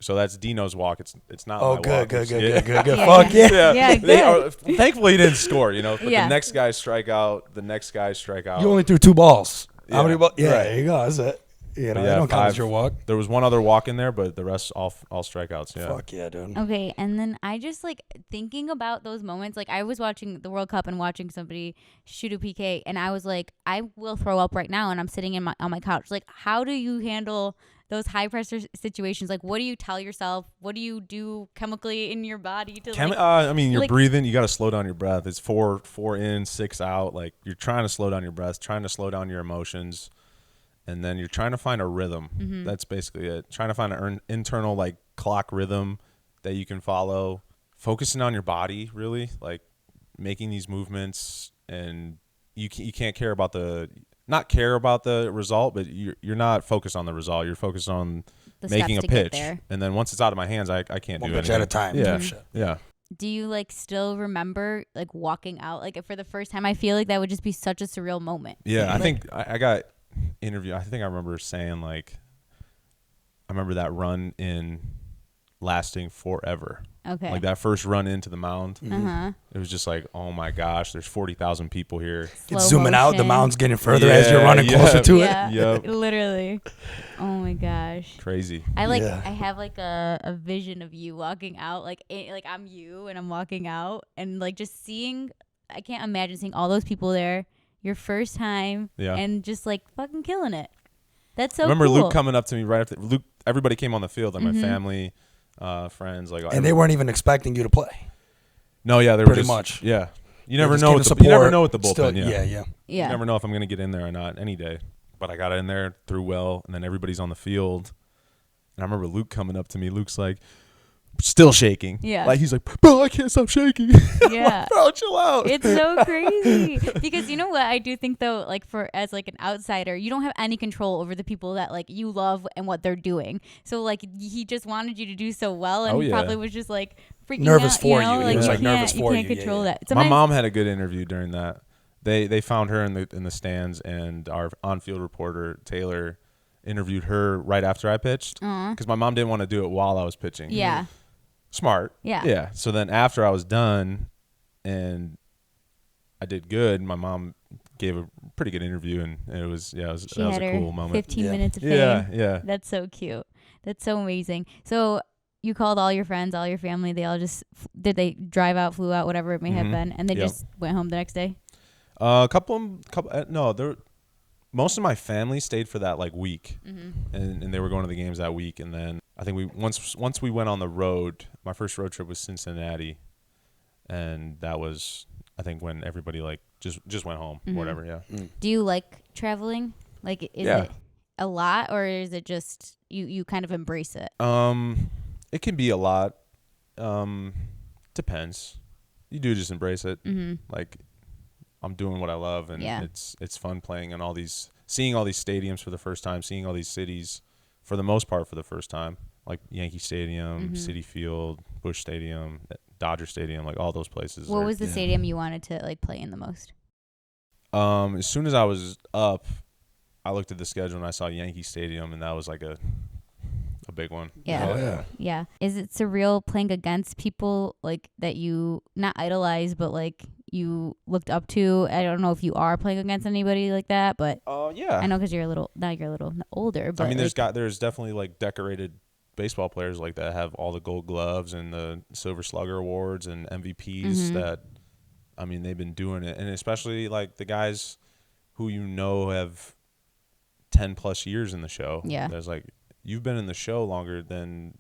So that's Dino's walk. It's not. Oh, my good. walk. Yeah. Fuck yeah. Yeah, They good. thankfully, he didn't score. But Yeah. the next guy strike out. The next guy strike out. You only threw 2 balls. How Yeah, many balls? Yeah, right. there you go. That's it. You know, But they don't count 5. as your walk. There was one other walk in there, but the rest all strikeouts. Yeah. Fuck yeah, dude. Okay, and then I just like thinking about those moments. Like I was watching the World Cup and watching somebody shoot a PK, and I was like, I will throw up right now, and I'm sitting on my couch. Like, how do you handle those high pressure situations? Like, what do you tell yourself? What do you do chemically in your body to I mean, you're like- breathing. You got to slow down your breath. It's 4 in, 6 out. Like you're trying to slow down your breath, trying to slow down your emotions, and then you're trying to find a rhythm. That's basically it. Trying to find an internal like clock rhythm that you can follow. Focusing on your body, really, like making these movements, and you can't care about the result, but you're not focused on the result. You're focused on the making a steps to get pitch, there? and then once it's out of my hands, I can't One do pitch anything at a time. Yeah, type shit. yeah. Do you like still remember like walking out like for the first time? I feel like that would just be such a surreal moment. Yeah, I Like- think I got interviewed. I think I remember saying like, I remember that run in lasting forever. Okay. Like that first run into the mound, Uh-huh. it was just like, oh my gosh, there's 40,000 people here. Slow It's zooming out. The motion. mound's getting further as you're running closer to it. Yeah, Yep. literally. Oh my gosh. Crazy. I like. Yeah. I have like a vision of you walking out, like I'm you and I'm walking out, and like just seeing. I can't imagine seeing all those people there, your first time, Yeah. and just like fucking killing it. That's so. I remember cool. Luke coming up to me right after Luke. Everybody came on the field, like my family, friends, like. And they weren't even expecting you to play. No, yeah, they pretty were just, much. Yeah, you They never just know. came With to the, you never support. know with the bullpen. Still, yeah. yeah. Yeah. You never know if I'm gonna get in there or not any day. But I got in there, threw well, and then everybody's on the field. And I remember Luke coming up to me. Luke's like, still shaking. Yeah. Like he's like, bro, I can't stop shaking. Yeah. Bro, chill out. It's so crazy because you know what I do think though, like for as like an outsider, you don't have any control over the people that like you love and what they're doing. So like he just wanted you to do so well, and Oh, he yeah. probably was just like freaking Nervous out, for you. Know? you. Like, He was, you like, nervous can't- for you. Can't you. control Yeah, that. My Sometimes- mom had a good interview during that. They found her in the stands, and our on-field reporter Taylor interviewed her right after I pitched because my mom didn't want to do it while I was pitching. Yeah. Smart. Yeah. Yeah. So then after I was done and I did good, my mom gave a pretty good interview, and it was She that was had a her cool moment. 15 Yeah. minutes of fame. Yeah. That's so cute. That's so amazing. So you called all your friends, all your family. They all just did they drive out, flew out, whatever it may have been, and they Yep. just went home the next day. Most of my family stayed for that like week, and they were going to the games that week. And then I think once we went on the road, my first road trip was Cincinnati, and that was I think when everybody like just went home, whatever. Yeah. Do you like traveling? Like, is it a lot, or is it just you kind of embrace it? It can be a lot. Depends. You do just embrace it. Like, I'm doing what I love, and it's fun playing in seeing all these stadiums for the first time, seeing all these cities for the most part for the first time, like Yankee Stadium, Citi Field, Busch Stadium, Dodger Stadium, like all those places. What was the stadium you wanted to like play in the most? As soon as I was up, I looked at the schedule and I saw Yankee Stadium, and that was like a big one. Yeah. Yeah. Is it surreal playing against people like that you not idolize, but like you looked up to? I don't know if you are playing against anybody like that, but yeah. I know because you're a little older. But I mean, there's definitely like decorated baseball players like that have all the Gold Gloves and the Silver Slugger awards and MVPs that, I mean, they've been doing it, and especially like the guys who have 10 plus years in the show. Yeah. There's like, you've been in the show longer than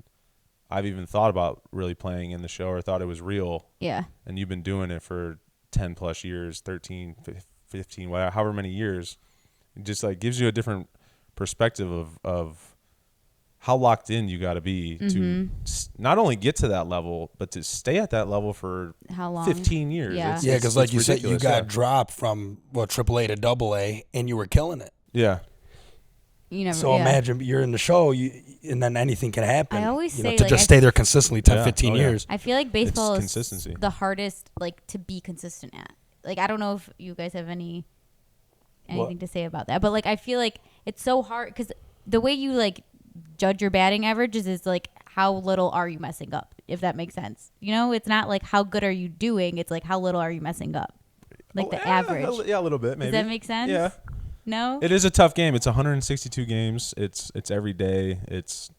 I've even thought about really playing in the show or thought it was real. Yeah. And you've been doing it for 10 plus years, 13, 15, whatever, however many years. It just like gives you a different perspective of how locked in you got to be to not only get to that level, but to stay at that level for how long? 15 years. Yeah. Because like you said, you ridiculous, got dropped from AAA to AA, and you were killing it. Yeah. You never, so imagine you're in the show, and then anything can happen. I always say to like, just stay there consistently 10, 15 years. I feel like baseball is consistency. The hardest like to be consistent at. Like, I don't know if you guys have anything to say about that, but like I feel like it's so hard because the way you like judge your batting averages is like how little are you messing up, if that makes sense. You know, it's not like how good are you doing, it's like how little are you messing up, like the average. Yeah, a little bit maybe. Does that make sense? Yeah. No, it is a tough game. It's 162 games. It's every day. It's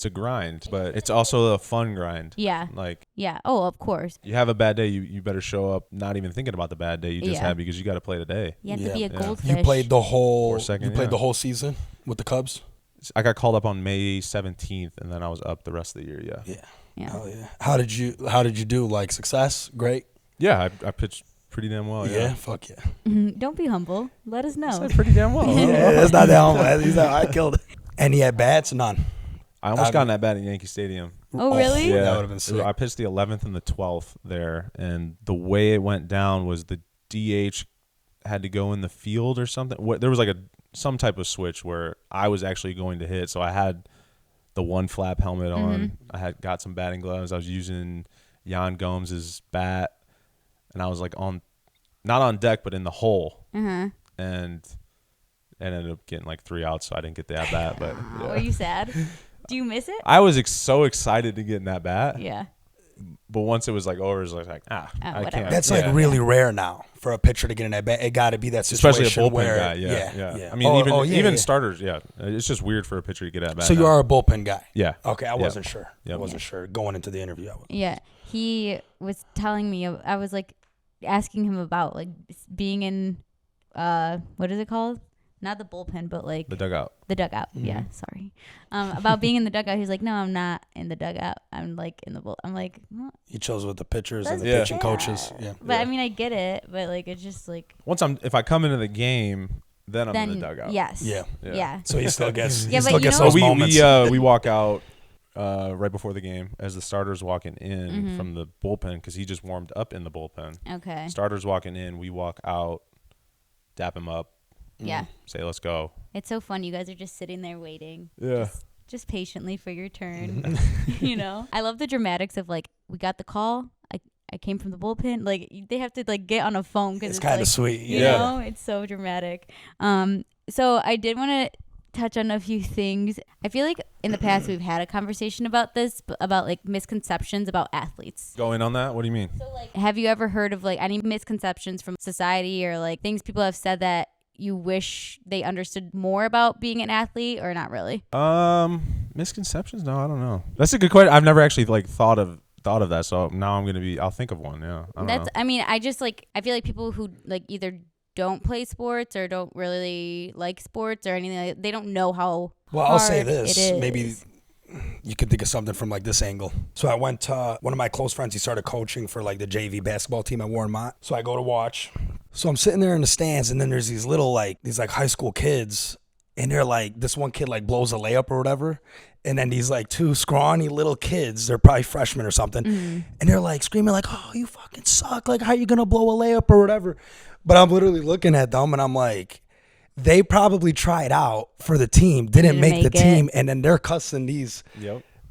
a grind, but it's also a fun grind. Yeah. Like, yeah. Oh, of course. You have a bad day, you better show up not even thinking about the bad day you just had, because you got to play today. You have to be a goldfish. You played the whole the whole season with the Cubs? I got called up on May 17th, and then I was up the rest of the year. Yeah. Oh yeah. How did you do? Like, success? Great. Yeah, I pitched pretty damn well. Yeah. Fuck yeah. Don't be humble. Let us know. I said pretty damn well. Yeah, it's not that humble. He's like, I killed it. Any at bats? None. I almost got in that bat at Yankee Stadium. Oh, really? Yeah, that would have been sick. I pitched the 11th and the 12th there, and the way it went down was the DH had to go in the field or something. There was like some type of switch where I was actually going to hit, so I had the one flap helmet on. I had got some batting gloves. I was using Jan Gomes' bat, and I was like not on deck, but in the hole, and I ended up getting like 3 outs, so I didn't get the at bat. But yeah. Were you sad? Do you miss it? I was so excited to get in that bat. Yeah. But once it was like over, it was like, I can't. That's like really rare now for a pitcher to get in that bat. It got to be that situation, especially a bullpen where, guy. Yeah. I mean, even starters. Yeah, it's just weird for a pitcher to get at bat. So you are a bullpen guy. Yeah. Okay, I wasn't sure. I wasn't sure going into the interview. Yeah, he was telling me. I was like asking him about like being in, what is it called? Not the bullpen, but like the dugout. The dugout. Yeah, sorry. About being in the dugout. He's like, no, I'm not in the dugout. I'm like in the bull. I'm like, well, he chose with the pitchers and the pitching coaches. Yeah. But I mean, I get it. But like, it's just like if I come into the game, then I'm in the dugout. Yes. Yeah. So he still gets. those moments. We walk out right before the game as the starters walking in from the bullpen, because he just warmed up in the bullpen. Okay. Starters walking in, we walk out, dap him up. Yeah. Say, let's go. It's so fun. You guys are just sitting there waiting. Yeah. Just patiently for your turn. You know? I love the dramatics of like, we got the call. I came from the bullpen. Like, they have to like get on a phone because it's kind of like, sweet. You know? It's so dramatic. So I did want to touch on a few things. I feel like in the past we've had a conversation about this, about like misconceptions about athletes. Going on that? What do you mean? So like, have you ever heard of like any misconceptions from society or like things people have said that you wish they understood more about being an athlete, or not really? Misconceptions? No, I don't know. That's a good question. I've never actually like thought of that. So now I'll think of one. Yeah. I mean, I feel like people who like either don't play sports or don't really like sports or anything, like, they don't know how Well, hard I'll say this. it is. Maybe you could think of something from like this angle. So I went to one of my close friends. He started coaching for like the JV basketball team at Warren Mott. So I go to watch. So I'm sitting there in the stands, and then there's these little these high school kids, and they're like, this one kid like blows a layup or whatever. And then these like two scrawny little kids, they're probably freshmen or something. And they're like screaming like, oh, you fucking suck. Like, how you going to blow a layup or whatever? But I'm literally looking at them and I'm like, they probably tried out for the team, didn't make the team. And then they're cussing these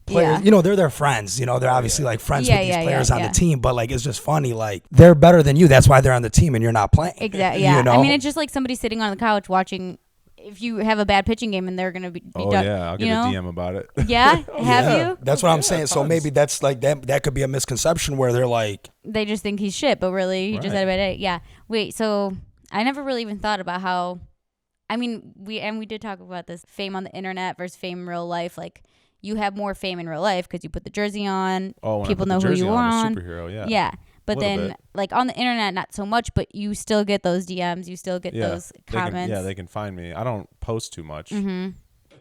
players. You know, they're their friends. You know, they're obviously like friends with these players on the team. But like, it's just funny. Like, they're better than you. That's why they're on the team and you're not playing. Exactly. Yeah. You know? I mean, it's just like somebody sitting on the couch watching. If you have a bad pitching game and they're going to be done, I'll get a DM about it. Yeah? Have you? That's what I'm saying. So maybe that's like that could be a misconception where they're like, they just think he's shit, but really he just had a bad day. Yeah. Wait, so I never really even thought about how, I mean, we did talk about this fame on the internet versus fame in real life. Like, you have more fame in real life because you put the jersey on. People know who you are. I'm a superhero, yeah. Yeah. But then, like, on the internet, not so much, but you still get those DMs. You still get those comments. They can find me. I don't post too much.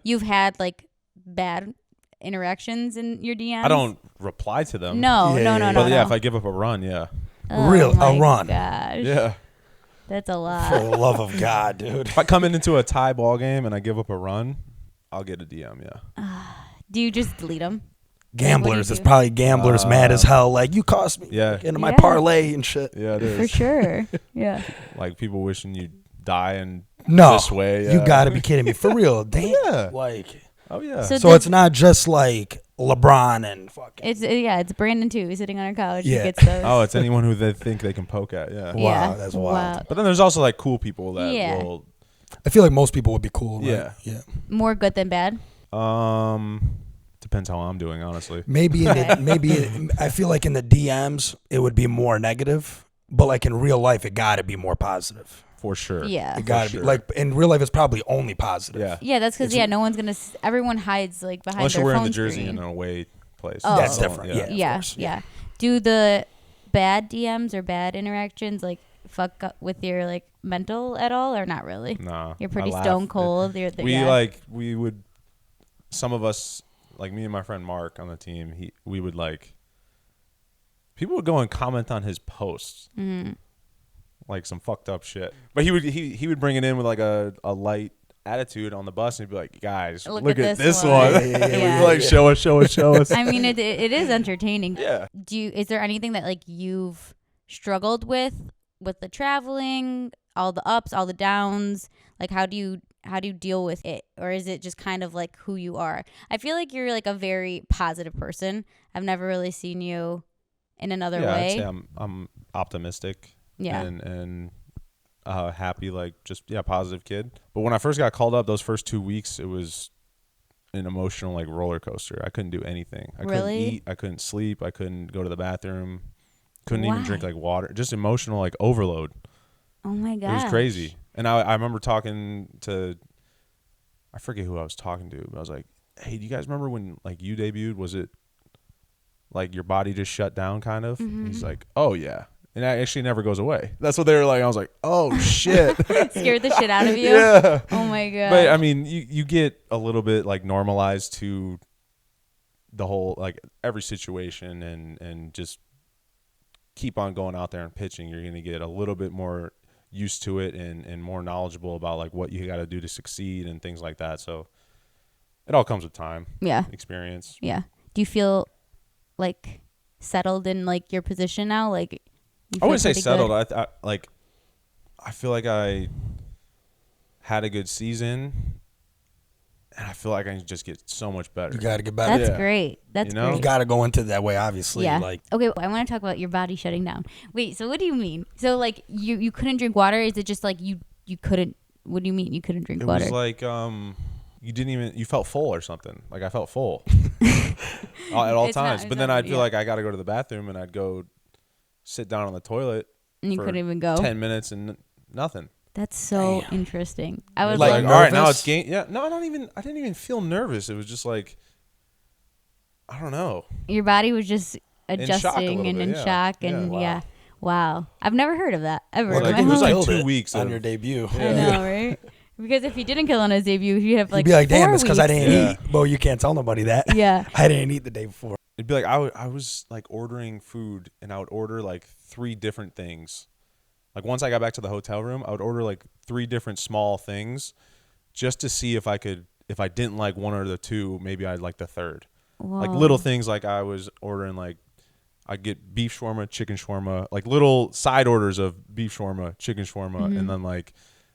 You've had, like, bad interactions in your DMs? I don't reply to them. No. But if I give up a run, a Gosh. run. Yeah. That's a lot. For the love of God, dude. If I come into a tie ball game and I give up a run, I'll get a DM, Do you just delete them? Gamblers. It's probably gamblers mad as hell. Like, you cost me into my parlay and shit. Yeah, it is. For sure. Yeah. Like, people wishing you die and No, this way. you got to be kidding me. For real. Damn. Yeah. Like, oh, yeah. So it's not just like LeBron and fucking. It's Brandon too. He's sitting on our couch. Yeah. He gets those. Oh, it's anyone who they think they can poke at. Yeah. Wow, that's wild. But then there's also like cool people that will. I feel like most people would be cool. Right? Yeah. More good than bad. Depends how I'm doing, honestly. Maybe I feel like in the DMs it would be more negative, but like in real life it got to be more positive. For sure. Yeah. It got to be like in real life it's probably only positive. Yeah. Yeah, that's because no one's gonna. Everyone hides like behind unless their you're phone wearing the jersey screen. in an away place. Oh. That's different. Yeah. Yeah. Do the bad DMs or bad interactions like fuck up with your like mental at all or not really? Nah. You're pretty stone cold. We would. Some of us, like me and my friend Mark on the team, we would like. People would go and comment on his posts. Mm-hmm. Like some fucked up shit. But he would bring it in with like a light attitude on the bus and he'd be like, guys, look at this one. Yeah. Like, show us. I mean, it is entertaining. Yeah. Is there anything that like you've struggled with the traveling, all the ups, all the downs? Like, how do you deal with it? Or is it just kind of like who you are? I feel like you're like a very positive person. I've never really seen you in another way. I'd say I'm optimistic. Yeah. And happy, like just positive kid. But when I first got called up, those first 2 weeks, it was an emotional like roller coaster. I couldn't do anything. I couldn't eat. I couldn't sleep. I couldn't go to the bathroom. Couldn't even drink like water. Just emotional like overload. Oh my god. It was crazy. And I remember talking to, I forget who I was talking to, but I was like, hey, do you guys remember when like you debuted? Was it like your body just shut down kind of? Mm-hmm. And he's like, oh yeah. And that actually never goes away. That's what they were like. I was like, oh shit. Scared the shit out of you? Yeah. Oh my god. But I mean, you get a little bit like normalized to the whole, like every situation and just keep on going out there and pitching. You're going to get a little bit more used to it and more knowledgeable about like what you got to do to succeed and things like that. So it all comes with time. Yeah. Experience. Yeah. Do you feel like settled in like your position now? Like, I wouldn't say settled. I feel like I had a good season, and I feel like I can just get so much better. You got to get better. That's great. That's great. You got to go into it that way, obviously. Yeah. Like, okay, I want to talk about your body shutting down. Wait, so what do you mean? So like you couldn't drink water? Is it just like you couldn't? What do you mean you couldn't drink water? It was like you felt full or something. Like I felt full at all times. But then I'd feel like I got to go to the bathroom, and I'd go sit down on the toilet and you couldn't even go 10 minutes and nothing. That's so interesting. I was like all right, now it's game. Yeah, no, I didn't even feel nervous. It was just like, I don't know. Your body was just adjusting and in shock and wow. I've never heard of that ever. Well, it was like 2 weeks on your debut. I know, right? Because if you didn't kill on his debut, you'd have like you'd be like, damn, 4 it's because I weeks. didn't eat. Well, you can't tell nobody that. Yeah. I didn't eat the day before. It'd be like I was like ordering food, and I would order like 3 different things. Like once I got back to the hotel room, I would order like 3 different small things just to see if I didn't like one or the 2, maybe I'd like the third. Whoa. Like little things, like I was ordering like I'd get beef shawarma, chicken shawarma, like little side orders of beef shawarma, chicken shawarma, and then like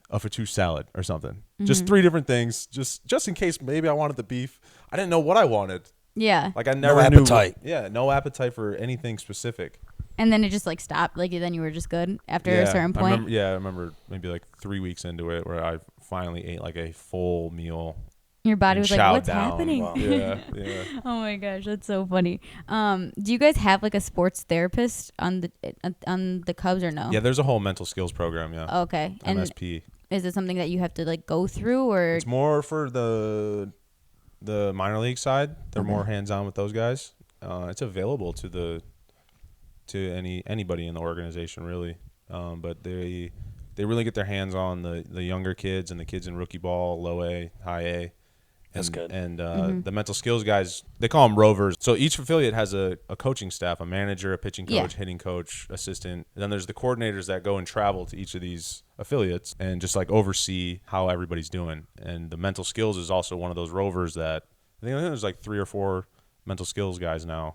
a for 2 salad or something. Just 3 different things, just in case maybe I wanted the beef. I didn't know what I wanted. Yeah. Like I never No knew. appetite. Yeah, no appetite for anything specific. And then it just like stopped. Like then you were just good after a certain point. I remember maybe like 3 weeks into it where I finally ate like a full meal. Your body was like, what's down. happening? Wow. Yeah. Oh my gosh, that's so funny. Do you guys have like a sports therapist on the Cubs or no? Yeah, there's a whole mental skills program. Yeah. Okay. And MSP. is it something that you have to like go through, or It's more for the minor league side. They're more hands on with those guys. It's available to anybody in the organization really, but they really get their hands on the younger kids and the kids in rookie ball, low A, high A. That's good. And the mental skills guys, they call them rovers. So each affiliate has a coaching staff, a manager, a pitching coach, hitting coach, assistant. And then there's the coordinators that go and travel to each of these affiliates and just like oversee how everybody's doing. And the mental skills is also one of those rovers that I think there's like 3 or 4 mental skills guys now.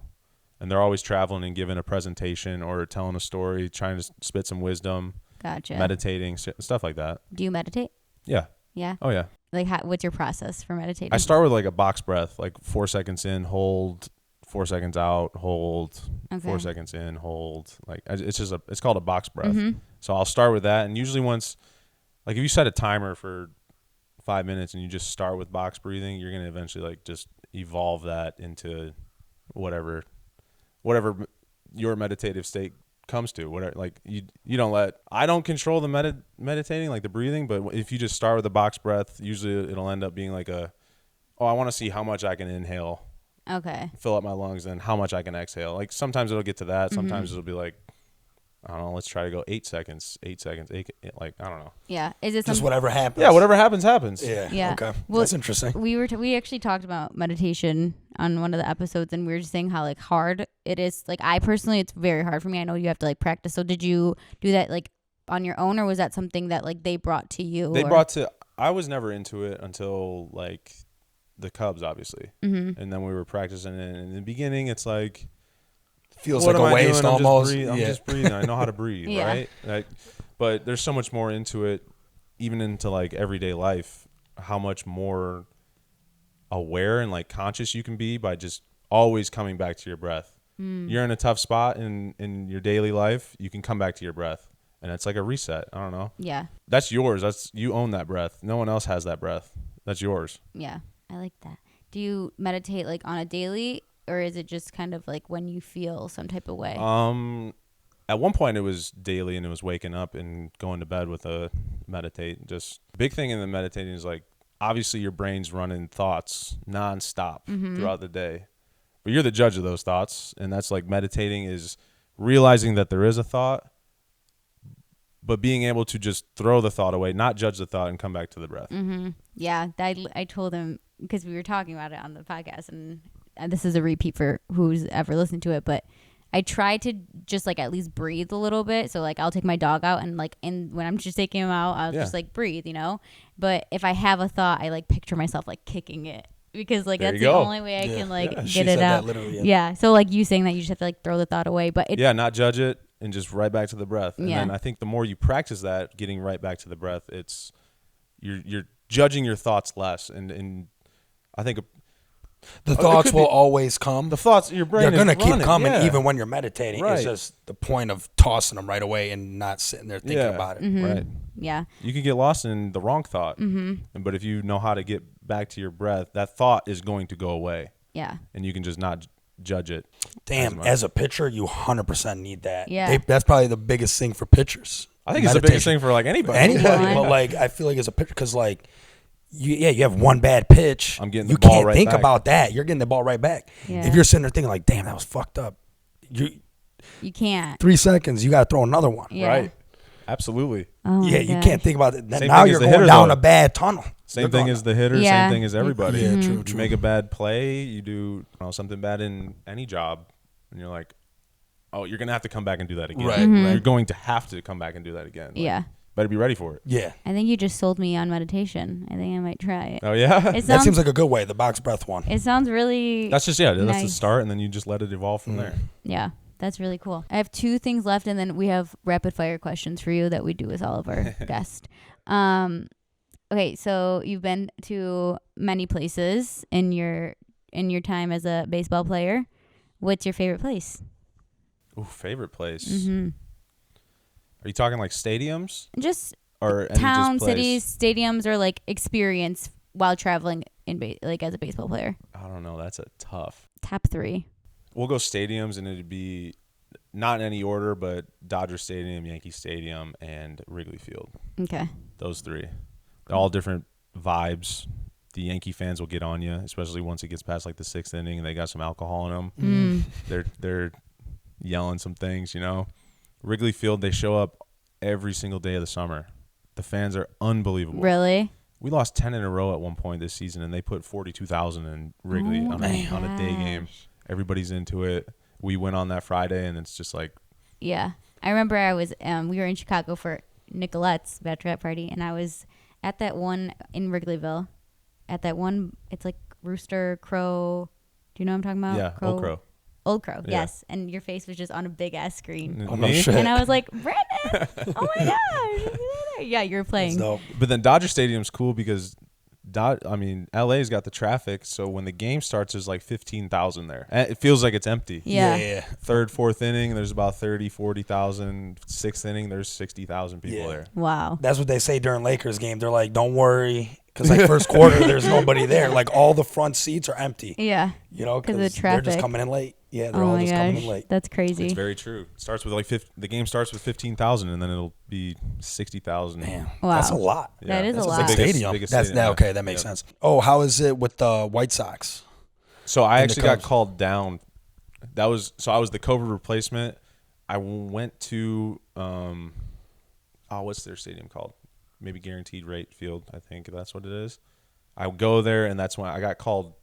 And they're always traveling and giving a presentation or telling a story, trying to spit some wisdom. Gotcha. Meditating, stuff like that. Do you meditate? Yeah. Yeah. Oh, yeah. Like, what's your process for meditating? I start with like a box breath, like 4 seconds in, hold, 4 seconds out, hold, 4 seconds in, hold. Like it's called a box breath. So I'll start with that. And usually once, like if you set a timer for 5 minutes and you just start with box breathing, you're going to eventually like just evolve that into whatever your meditative state comes to. Whatever, like I don't control the meditating, like the breathing, but if you just start with a box breath, usually it'll end up being like I want to see how much I can inhale, fill up my lungs, and how much I can exhale. Like sometimes it'll get to that, sometimes it'll be like, I don't know, let's try to go 8 seconds, like I don't know. Yeah. Is it just whatever happens? Yeah, whatever happens. Yeah. Okay. Well, that's interesting. We actually talked about meditation on one of the episodes, and we were just saying how like hard it is. Like I personally, it's very hard for me. I know you have to like practice. So did you do that like on your own, or was that something that like they brought to you? I was never into it until like the Cubs, obviously, and then we were practicing it. And in the beginning, it's like, feels like a waste almost. I'm just breathing. I know how to breathe, right? Like, but there's so much more into it, even into like everyday life, how much more aware and like conscious you can be by just always coming back to your breath. You're in a tough spot in your daily life, you can come back to your breath. And it's like a reset. I don't know. Yeah. That's yours. You own that breath. No one else has that breath. That's yours. Yeah. I like that. Do you meditate like on a daily, or is it just kind of like when you feel some type of way? At one point it was daily, and it was waking up and going to bed with a meditate. Just big thing in the meditating is like, obviously your brain's running thoughts nonstop throughout the day, but you're the judge of those thoughts. And that's like meditating is realizing that there is a thought, but being able to just throw the thought away, not judge the thought, and come back to the breath. Yeah. I told him, because we were talking about it on the podcast, and this is a repeat for who's ever listened to it, but I try to just like at least breathe a little bit. So like I'll take my dog out, and like when I'm just taking him out, I'll just like breathe, you know. But if I have a thought, I like picture myself like kicking it, because like that's the only way I can like get it out. Yeah. So like you saying that, you just have to like throw the thought away, but not judge it and just right back to the breath. And then I think the more you practice that, getting right back to the breath, it's you're judging your thoughts less, and I think the thoughts will always come. The thoughts, your brain, they're going to keep running, coming even when you're meditating. Right. It's just the point of tossing them right away and not sitting there thinking about it. Right. Yeah. You can get lost in the wrong thought, but if you know how to get back to your breath, that thought is going to go away. Yeah. And you can just not judge it. Damn, as a pitcher, you 100% need that. Yeah. That's probably the biggest thing for pitchers. I think it's the biggest thing for like anybody. But like I feel like as a pitcher, because like you have one bad pitch. I'm getting the ball right back. You can't think about that. You're getting the ball right back. Yeah. If you're sitting there thinking like, damn, that was fucked up. You can't. 3 seconds, you got to throw another one. Yeah. Right. Absolutely. Oh Yeah, my you gosh. can't think about it. Same Now thing you're as the going hitter, down though. a bad tunnel. Same You're thing going- as the hitter. Yeah. Same thing as everybody. Yeah, Mm-hmm. true. You make a bad play, you do something bad in any job, and you're like, oh, you're gonna have to come back and do that again. Right, Mhm. You're going to have to come back and do that again. Like, Yeah. better be ready for it. Yeah. I think you just sold me on meditation. I think I might try it. Oh yeah. It That sounds, seems like a good way, the box breath one. it sounds really That's just that's the nice. start, and then you just let it evolve from there. Yeah, that's really cool. I have 2 things left, and then we have rapid fire questions for you that we do with all of our guests. Okay, so you've been to many places in your time as a baseball player. What's your favorite place? Ooh, favorite place. Mm-hmm. Are you talking like stadiums Just or any town, just place? cities, stadiums, or like experience while traveling like as a baseball player. I don't know. That's a tough. Top 3. We'll go stadiums, and it'd be not in any order, but Dodger Stadium, Yankee Stadium, and Wrigley Field. Okay. Those 3. They're all different vibes. The Yankee fans will get on you, especially once it gets past like the 6th inning and they got some alcohol in them. They're yelling some things, Wrigley Field, they show up every single day of the summer. The fans are unbelievable. Really? We lost 10 in a row at one point this season, and they put 42,000 in Wrigley Oh on a day game. Everybody's into it. We went on that Friday, and it's just like, Yeah. I remember I was we were in Chicago for Nicolette's bachelorette party, and I was at that one in Wrigleyville. At that one, it's like Rooster Crow. Do you know what I'm talking about? yeah, Old Crow. Old Crow, Yeah. yes. And your face was just on a big ass screen. Oh, no Me? shit. And I was like, Brandon, oh my gosh. Yeah, you're That's playing. dope. But then Dodger Stadium's cool because LA's got the traffic, so when the game starts, there's like 15,000 there. And it feels like it's empty. Yeah. Yeah. 3rd, 4th inning, there's about 30, 40,000. 6th inning, there's 60,000 people there. Wow. That's what they say during Lakers game. They're like, don't worry. Because like first quarter, there's nobody there. Like all the front seats are empty. Yeah. Because of the they're just traffic. coming in late. Yeah, they're Oh all my just coming gosh. in late. That's crazy. It's very true. It starts with the game starts with 15,000, and then it'll be 60,000. Damn, Wow. that's a lot. That is that's a the lot. biggest- Stadium. biggest That's stadium, okay. That makes sense. Oh, how is it with the White Sox? So I And the actually got Cubs. called down. I was the COVID replacement. I went to what's their stadium called? Maybe Guaranteed Rate Field. I think that's what it is. I would go there, and that's when I got called.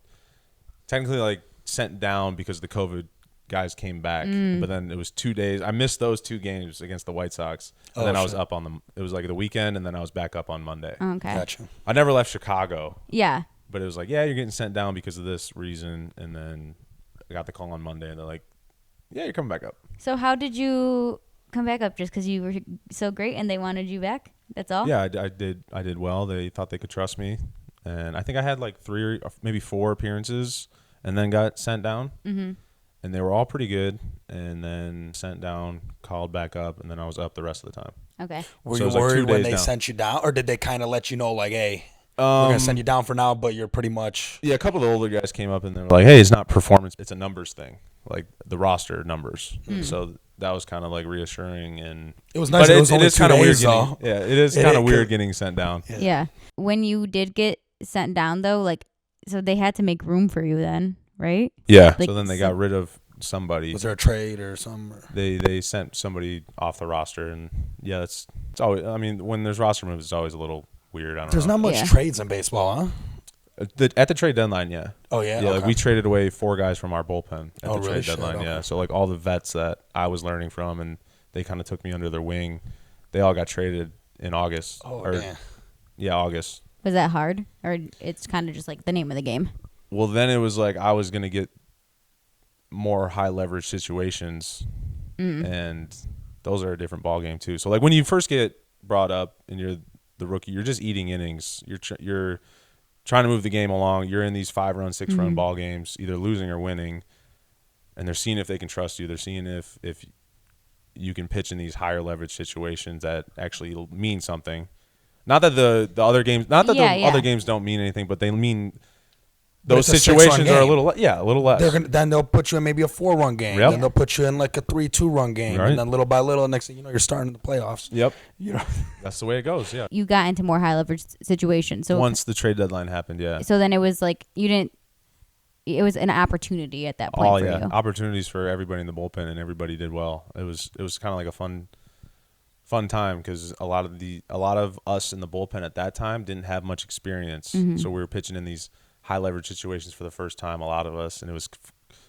Technically, like sent down because the COVID guys came back, but then it was 2 days. I missed those 2 games against the White Sox, and then I was up on them. It was like the weekend, and then I was back up on Monday. Okay. Gotcha. I never left Chicago. Yeah. But it was like, yeah, you're getting sent down because of this reason. And then I got the call on Monday, and they're like, yeah, you're coming back up. So how did you come back up? Just because you were so great and they wanted you back? That's all? Yeah, I did well. They thought they could trust me. And I think I had like 3 or maybe 4 appearances and then got sent down. Mm-hmm. And they were all pretty good. And then sent down, called back up, and then I was up the rest of the time. Okay. Were So it you was like 2 worried when days they down. sent you down? Or did they kind of let you know, like, hey, we're going to send you down for now, but you're pretty much. Yeah, a couple of the older guys came up and they were like, hey, it's not performance. It's a numbers thing, like the roster numbers. So that was kind of like reassuring. And It was nice. but It was only is 2 kind of weird days, though. getting, it is It kind of is, weird 'cause- getting sent down. Yeah. When you did get sent down, though, like, so they had to make room for you then, right? Yeah. Like, So then they got rid of somebody. Was there a trade or something? Or? They sent somebody off the roster, and yeah, it's always. I mean, when there's roster moves, it's always a little weird. I don't There's know. not much Yeah. trades in baseball, huh? At the trade deadline, yeah. Oh, yeah? Yeah, like Okay. we traded away 4 guys from our bullpen at Oh, the really? trade Shit, deadline. okay. Yeah, so like all the vets that I was learning from, and they kind of took me under their wing. They all got traded in August. Oh, or, damn. Yeah, August. Was that hard? Or it's kind of just like the name of the game? Well, then it was like I was gonna get more high leverage situations, and those are a different ball game too. So like when you first get brought up and you're the rookie, you're just eating innings. You're trying to move the game along. You're in these 5-run, 6-run ball games, either losing or winning, and they're seeing if they can trust you. They're seeing if you can pitch in these higher leverage situations that actually mean something. Not that the other games, other games don't mean anything, but they mean But those it's a 6-run situations are a game. little less. Then they'll put you in maybe a 4-run game. Yep. Then they'll put you in like a 3-2-run game. Right. And then little by little, next thing you know, you're starting the playoffs. Yep, You know, that's the way it goes. Yeah. You got into more high leverage situations. So Once the trade deadline happened, yeah. so then it was like it was an opportunity at that point Oh for yeah, you. opportunities for everybody in the bullpen, and everybody did well. It was kind of like a fun fun time because a lot of us in the bullpen at that time didn't have much experience, so we were pitching in these high leverage situations for the first time, a lot of us, and it was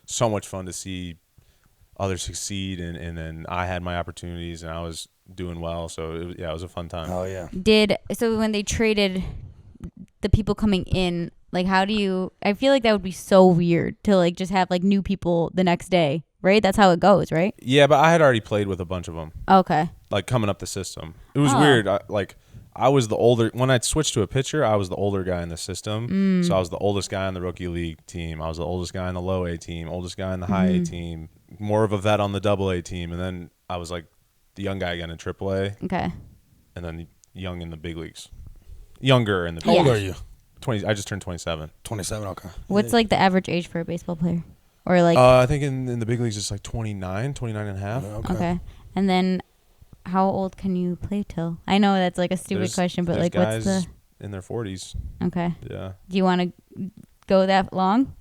so much fun to see others succeed, and then I had my opportunities and I was doing well, so it was a fun time. Oh yeah. So when they traded the people coming in, like how do you? I feel like that would be so weird to like just have like new people the next day, right? That's how it goes, right? Yeah, but I had already played with a bunch of them. Okay. Like coming up the system, it was weird. I was the older when I switched to a pitcher. I was the older guy in the system, so I was the oldest guy on the rookie league team. I was the oldest guy on the low A team, oldest guy on the high A team, more of a vet on the double A team, and then I was like the young guy again in triple A. Okay. And then young in the big leagues, younger in the. How old are you? 20. I just turned 27. 27. Okay. What's like the average age for a baseball player, or like? I think in the big leagues it's like 29 and a half. Okay. And then, how old can you play till? I know that's like a stupid question, but like, what's the? In their 40s. Okay. Yeah. Do you want to go that long?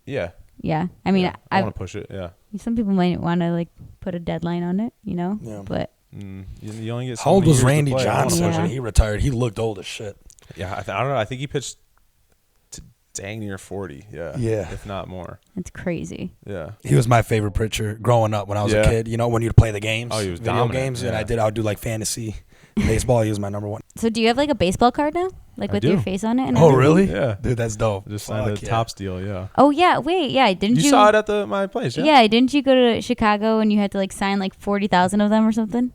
Yeah. Yeah. I mean, I want to push it. Yeah. Some people might want to like put a deadline on it, you know. Yeah. But you only get. How old was Randy play. Johnson Yeah. when he retired? He looked old as shit. Yeah, I don't know. I think he pitched to dang near 40. Yeah. Yeah. If not more. it's crazy. Yeah. He was my favorite pitcher growing up when I was a kid. You know, when you'd play the games. Oh, he was video dominant. games, Yeah. and I would do like fantasy baseball. He was my number one. So do you have like a baseball card now, like I with do. your face on it? And Oh, everything? really? Yeah. Dude, that's dope. I just signed a Tops deal. Yeah. Oh yeah. Wait. Yeah. Didn't you? You saw it at my place. Yeah. Yeah. Didn't you go to Chicago and you had to like sign like 40,000 of them or something?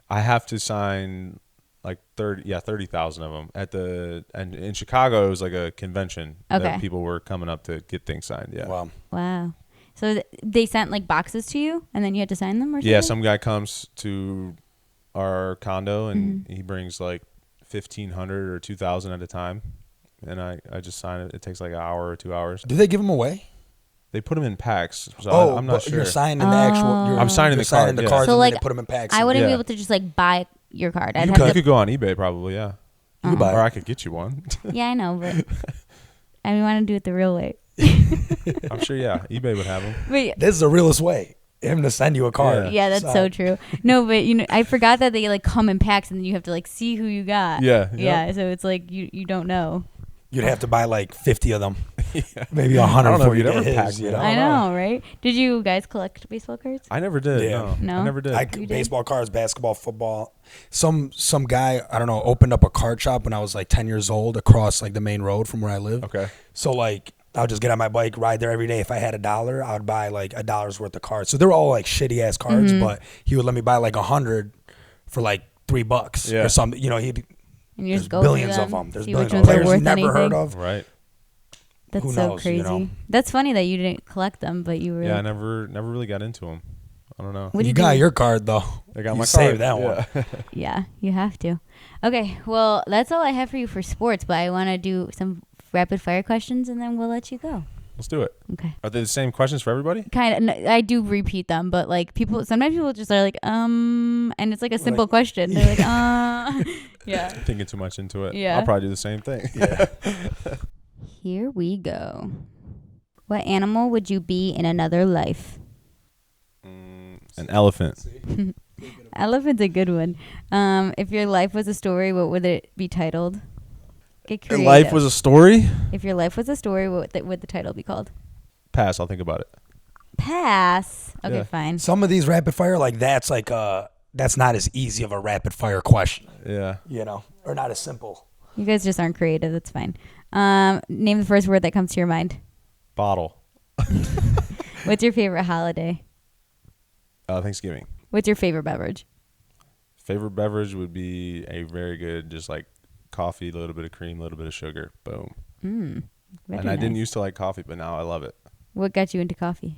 I have to sign like 30,000 of them and in Chicago it was like a convention that people were coming up to get things signed. Yeah. Wow. So they sent like boxes to you and then you had to sign them or something? Yeah, some guy comes to our condo and he brings like 1,500 or 2,000 at a time, and I just sign it. It takes like an hour or 2 hours. Do they give them away? They put them in packs. So I'm not sure. You're signing the actual. I'm signing the card. the Yeah. cards So and like then they put them in packs. I wouldn't be Yeah. able to just like buy your card. I'd You have to. could go on eBay probably. Yeah. You can buy Or it. I could get you one. Yeah, I know, but I want to do it the real way. I'm sure. Yeah, eBay would have them. But This is the realest way. Him to send you a card. yeah, that's so true. No, but you know, I forgot that they like come in packs and then you have to like see who you got. Yeah. Yeah, so it's like you don't know. You'd have to buy like 50 of them. Maybe 100 I don't know before if you you'd get ever his. pack You it. know? I know, right? Did you guys collect baseball cards? I never did. Yeah. No? I never did. You did? Baseball cards, basketball, football. Some guy, I don't know, opened up a card shop when I was like 10 years old across like the main road from where I live. Okay. So like I would just get on my bike, ride there every day. If I had $1, I would buy like $1 worth of cards. So they were all like shitty ass cards, but he would let me buy like 100 for like $3 or something. You know, And you there's just go billions through of them. There's see billions which of ones are players worth you never anything. heard of. Right. That's Who so knows, crazy. you know? That's funny that you didn't collect them, but you were. Yeah, I never really got into them. I don't know. What'd You do? got your card though. I got You my saved card. that one. Yeah, you have to. Okay, well, that's all I have for you for sports, but I want to do some rapid fire questions and then we'll let you go. Let's do it. Okay. Are they the same questions for everybody? Kind of. I do repeat them, but like sometimes people just are like, and it's like a simple question. They're like, yeah. Thinking too much into it. Yeah. I'll probably do the same thing. Yeah. Here we go. What animal would you be in another life? An elephant. Elephant's a good one. If your life was a story, what would it be titled? Get creative. Life was a story? If your life was a story, what would the title be called? Pass. I'll think about it. Pass. Okay, Yeah. fine. Some of these rapid fire, like that's not as easy of a rapid fire question, Yeah. you know, or not as simple. You guys just aren't creative. That's fine. Name the first word that comes to your mind. Bottle. What's your favorite holiday? Thanksgiving. What's your favorite beverage? Favorite beverage would be a very good, just like coffee, a little bit of cream, a little bit of sugar. Boom. Very And I didn't nice. used to like coffee, but now I love it. What got you into coffee?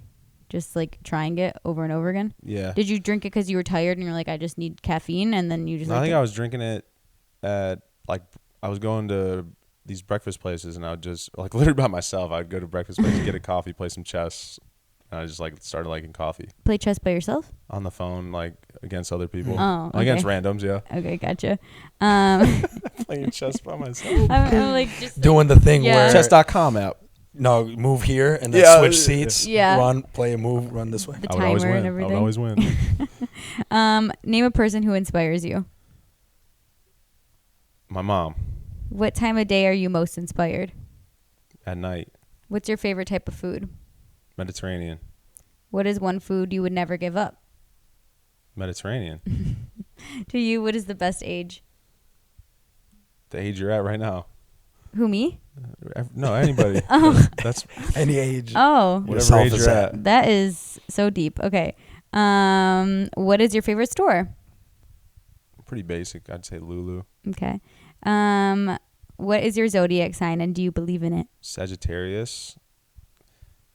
Just like trying it over and over again? Yeah. Did you drink it because you were tired and you're like, I just need caffeine, and then you just? No, I think I was drinking it at like I was going to these breakfast places, and I would just like literally by myself. I'd go to breakfast places, get a coffee, play some chess, and I just like started liking coffee play chess by yourself. on the phone, like against other people, Oh, okay. against randoms. Yeah, Okay, gotcha. playing chess by myself. I'm like just Doing the thing Yeah. where Chess.com app. no, move here and then Yeah, switch seats. Yeah. Run, play a move, run this way. the I would always timer win. and I would everything. always win. Name a person who inspires you. My mom. What time of day are you most inspired? At night. What's your favorite type of food? Mediterranean. What is one food you would never give up? Mediterranean. To you, what is the best age? The age you're at right now. Who, me? No, anybody. Oh. That's Any age. Oh, whatever age you're at. that is so deep. Okay. What is your favorite store? Pretty basic. I'd say Lulu. Okay. What is your zodiac sign and do you believe in it? Sagittarius.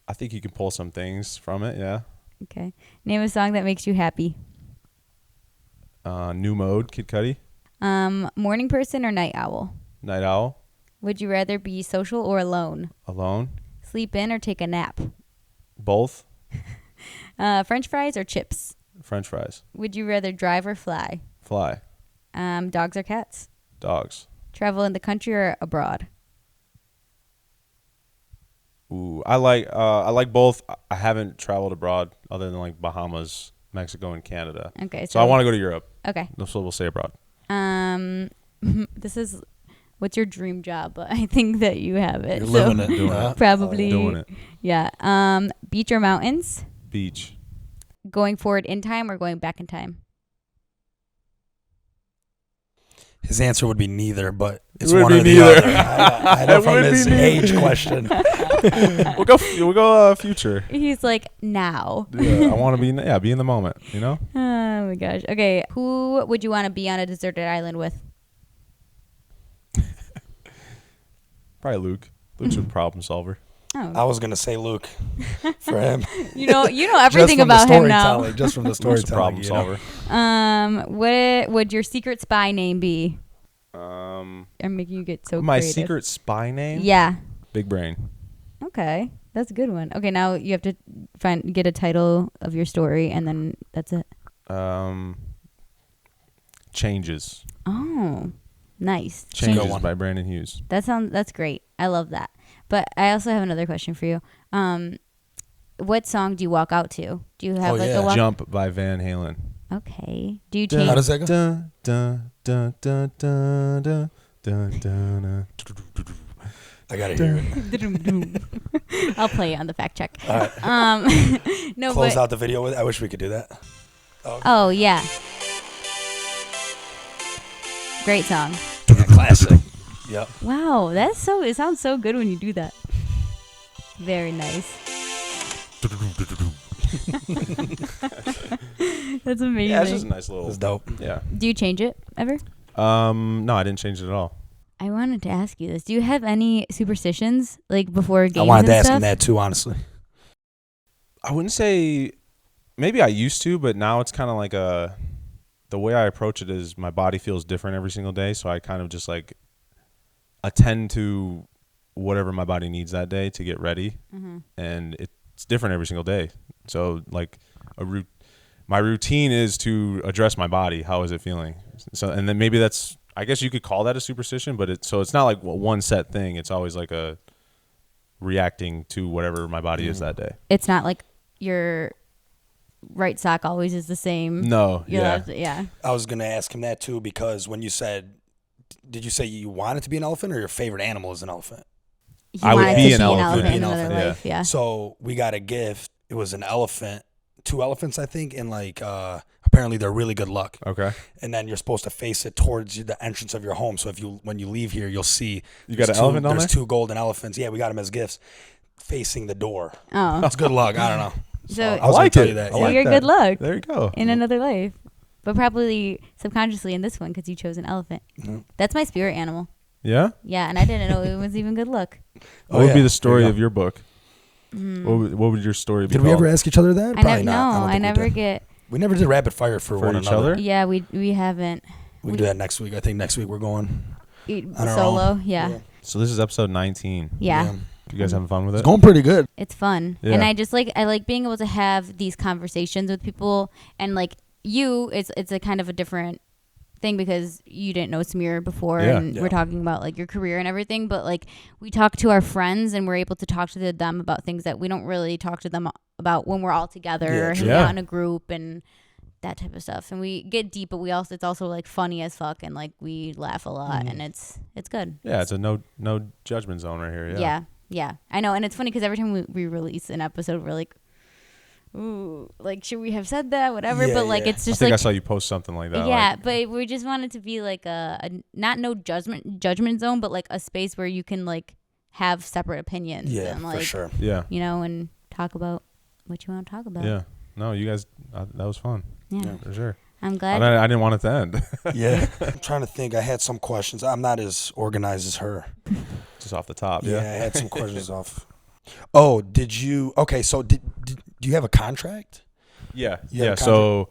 I think you can pull some things from it, yeah. Okay. Name a song that makes you happy. New Mode, Kid Cudi. Morning person or night owl? Night Owl. Would you rather be social or alone? Alone. Sleep in or take a nap? Both. French fries or chips? French fries. Would you rather drive or fly? Fly. Dogs or cats? Dogs. Travel in the country or abroad? Ooh, I like both. I haven't traveled abroad other than like Bahamas, Mexico, and Canada. Okay. So I want to go to Europe. Okay. So we'll say abroad. This is what's your dream job? But I think that you have it. You're living it. Doing it. Probably. Doing it. Yeah. Beach or mountains? Beach. Going forward in time or going back in time? His answer would be neither, but it's It would one be or the neither. other. I know It from would his be age question. We'll go future. He's like, now. Yeah, I want to be in the moment, you know? Oh my gosh. Okay. Who would you want to be on a deserted island with? Probably Luke. Luke's a problem solver. Oh. I was gonna say Luke for him. You know everything about him now. Just from the Luke's a storytelling. problem solver. What would your secret spy name be? I'm making you get so My creative. secret spy name? Yeah. Big Brain. Okay. That's a good one. Okay, now you have to get a title of your story and then that's it. Changes. Oh. Nice. Changes by Brandon Hughes. That's great. I love that. But I also have another question for you. What song do you walk out to? Do you have a walk? Jump by Van Halen. Okay. Do you change? How does that go? Dun, dun, dun, dun, dun, dun, dun, dun, I gotta hear it. I'll play it on the fact check. All right. No, Close out the video with. I wish we could do that. Oh yeah. Great song. Classic. Yep. Wow, it sounds so good when you do that. Very nice. That's amazing. Yeah, it's just a nice little. It's dope. Yeah. Do you change it ever? No, I didn't change it at all. I wanted to ask you this. Do you have any superstitions like before games? I wanted to ask stuff? him that too, honestly. I wouldn't say. Maybe I used to, but now it's kind of like the way I approach it is my body feels different every single day, so I kind of just like attend to whatever my body needs that day to get ready, and it's different every single day. So like my routine is to address my body. How is it feeling? So and then maybe that's, I guess you could call that a superstition, but it's not like one set thing. It's always like a reacting to whatever my body is that day. It's not like your right sock always is the same. No, yeah. I was gonna ask him that too because when you said, did you say you wanted to be an elephant or your favorite animal is an elephant? I would be an elephant elephant. in another life. Yeah. So we got a gift. It was an elephant, 2 elephants, I think, and like apparently they're really good luck. Okay. And then you're supposed to face it towards the entrance of your home. So when you leave here, you'll see you got an elephant on there. There's 2 golden elephants. Yeah, we got them as gifts, facing the door. Oh, It's good luck. I don't know. So I was gonna tell you that. So Yeah. you're good luck There you go. in another life, but probably subconsciously in this one because you chose an elephant. Mhm. That's my spirit animal. Yeah. Yeah, and I didn't know it was even good luck. What would be yeah. the story There you of your book? What would your story be? Did we called? ever ask each other that? Probably not. I never get. We never did rapid fire for one each another. other? Yeah, we haven't. We can do that next week. I think next week we're going on our Solo. own. Yeah. So this is episode 19. Yeah. You guys having fun with It's it? going pretty good. It's fun. Yeah. And I like being able to have these conversations with people, and like it's a kind of a different thing because you didn't know Samir before, and we're talking about like your career and everything, but like we talk to our friends and we're able to talk to them about things that we don't really talk to them about when we're all together or hanging out in a group, and that type of stuff. And we get deep, but it's also like funny as fuck, and like we laugh a lot, and it's good. Yeah, it's a no judgment zone right here. Yeah. I know, and it's funny because every time we release an episode, we're like, ooh, like should we have said that, whatever, but like it's just I think like I saw you post something like that. Yeah, but we just want it to be like a not no judgment zone, but like a space where you can like have separate opinions. Yeah, and, like, for sure. Yeah, and talk about what you want to talk about. Yeah, no, you guys, that was fun. Yeah, for sure. I'm glad. I didn't want it to end. Yeah, I'm trying to think. I had some questions. I'm not as organized as her. Just off the top. Yeah, I had some questions off. Oh, did you? Okay, so do you have a contract? Yeah, Yeah. So,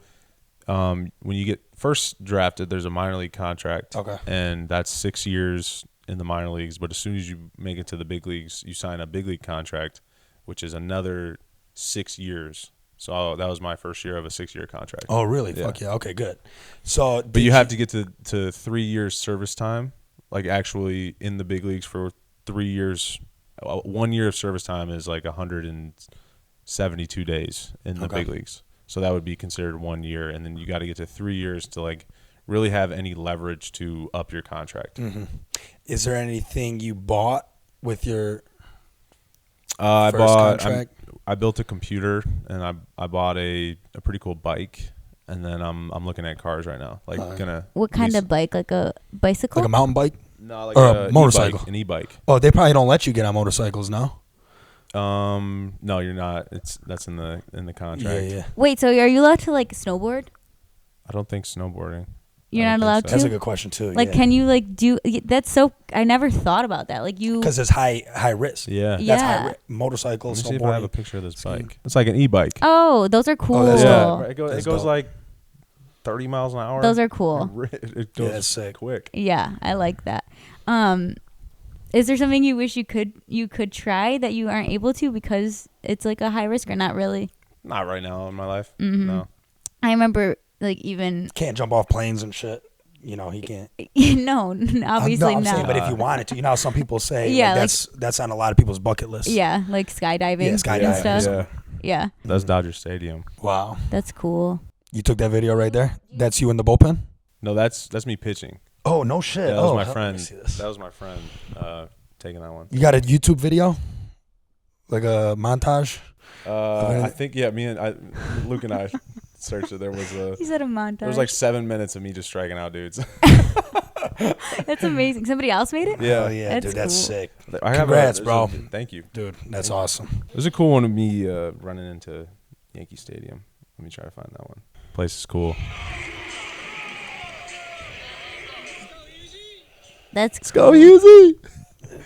when you get first drafted, there's a minor league contract. Okay. And that's 6 years in the minor leagues. But as soon as you make it to the big leagues, you sign a big league contract, which is another 6 years. So that was my first year of a 6-year contract. Oh, really? Yeah. Fuck yeah. Okay, good. So, but you have to get to 3 years service time, like actually in the big leagues for 3 years. 1 year of service time is like 172 days in the big leagues. So that would be considered 1 year, and then you got to get to 3 years to like really have any leverage to up your contract. Mm-hmm. Is there anything you bought with your first contract? I built a computer, and I bought a pretty cool bike, and then I'm looking at cars right now. Like what kind of bike? Like a bicycle? Like a mountain bike? No, like or a motorcycle. An e-bike. Oh, they probably don't let you get on motorcycles, no? No, you're not. That's in the contract. Yeah. Wait, so are you allowed to like snowboard? I don't think snowboarding. You're not allowed to? That's a good question too. Like, can you like do? That's so. I never thought about that. Like you. Because it's high risk. Yeah. That's high risk. Motorcycle, Let me snowboarding. see if I have a picture of this bike. It's like an e-bike. Oh, those are cool. Oh, that's Yeah, it goes dope. like 30 miles an hour. Those are cool. It goes that's sick. Quick. Yeah, I like that. Is there something you wish you could try that you aren't able to because it's like a high risk, or not really? Not right now in my life. Mm-hmm. No. I remember like even Can't jump off planes and shit. He can't. No, obviously I'm not. saying, but if you wanted to, how some people say, Yeah, that's on a lot of people's bucket list. Yeah, like skydiving. Yeah, skydiving. And stuff. Yeah. That's Dodger Stadium. Wow. That's cool. You took that video right there? That's you in the bullpen? No, that's me pitching. Oh, no shit. Yeah, that was my let friend. me see this. That was my friend taking that one. You got a YouTube video? Like a montage? I think Luke and I searched it. There was You said a montage. There was like 7 minutes of me just striking out dudes. That's amazing. Somebody else made it? Yeah. Oh, yeah, that's dude. That's cool. sick. Congrats, bro. Thank you. Dude, that's awesome. It was a cool one of me running into Yankee Stadium. Let me try to find that one. Place is cool. Let's go, Hughes.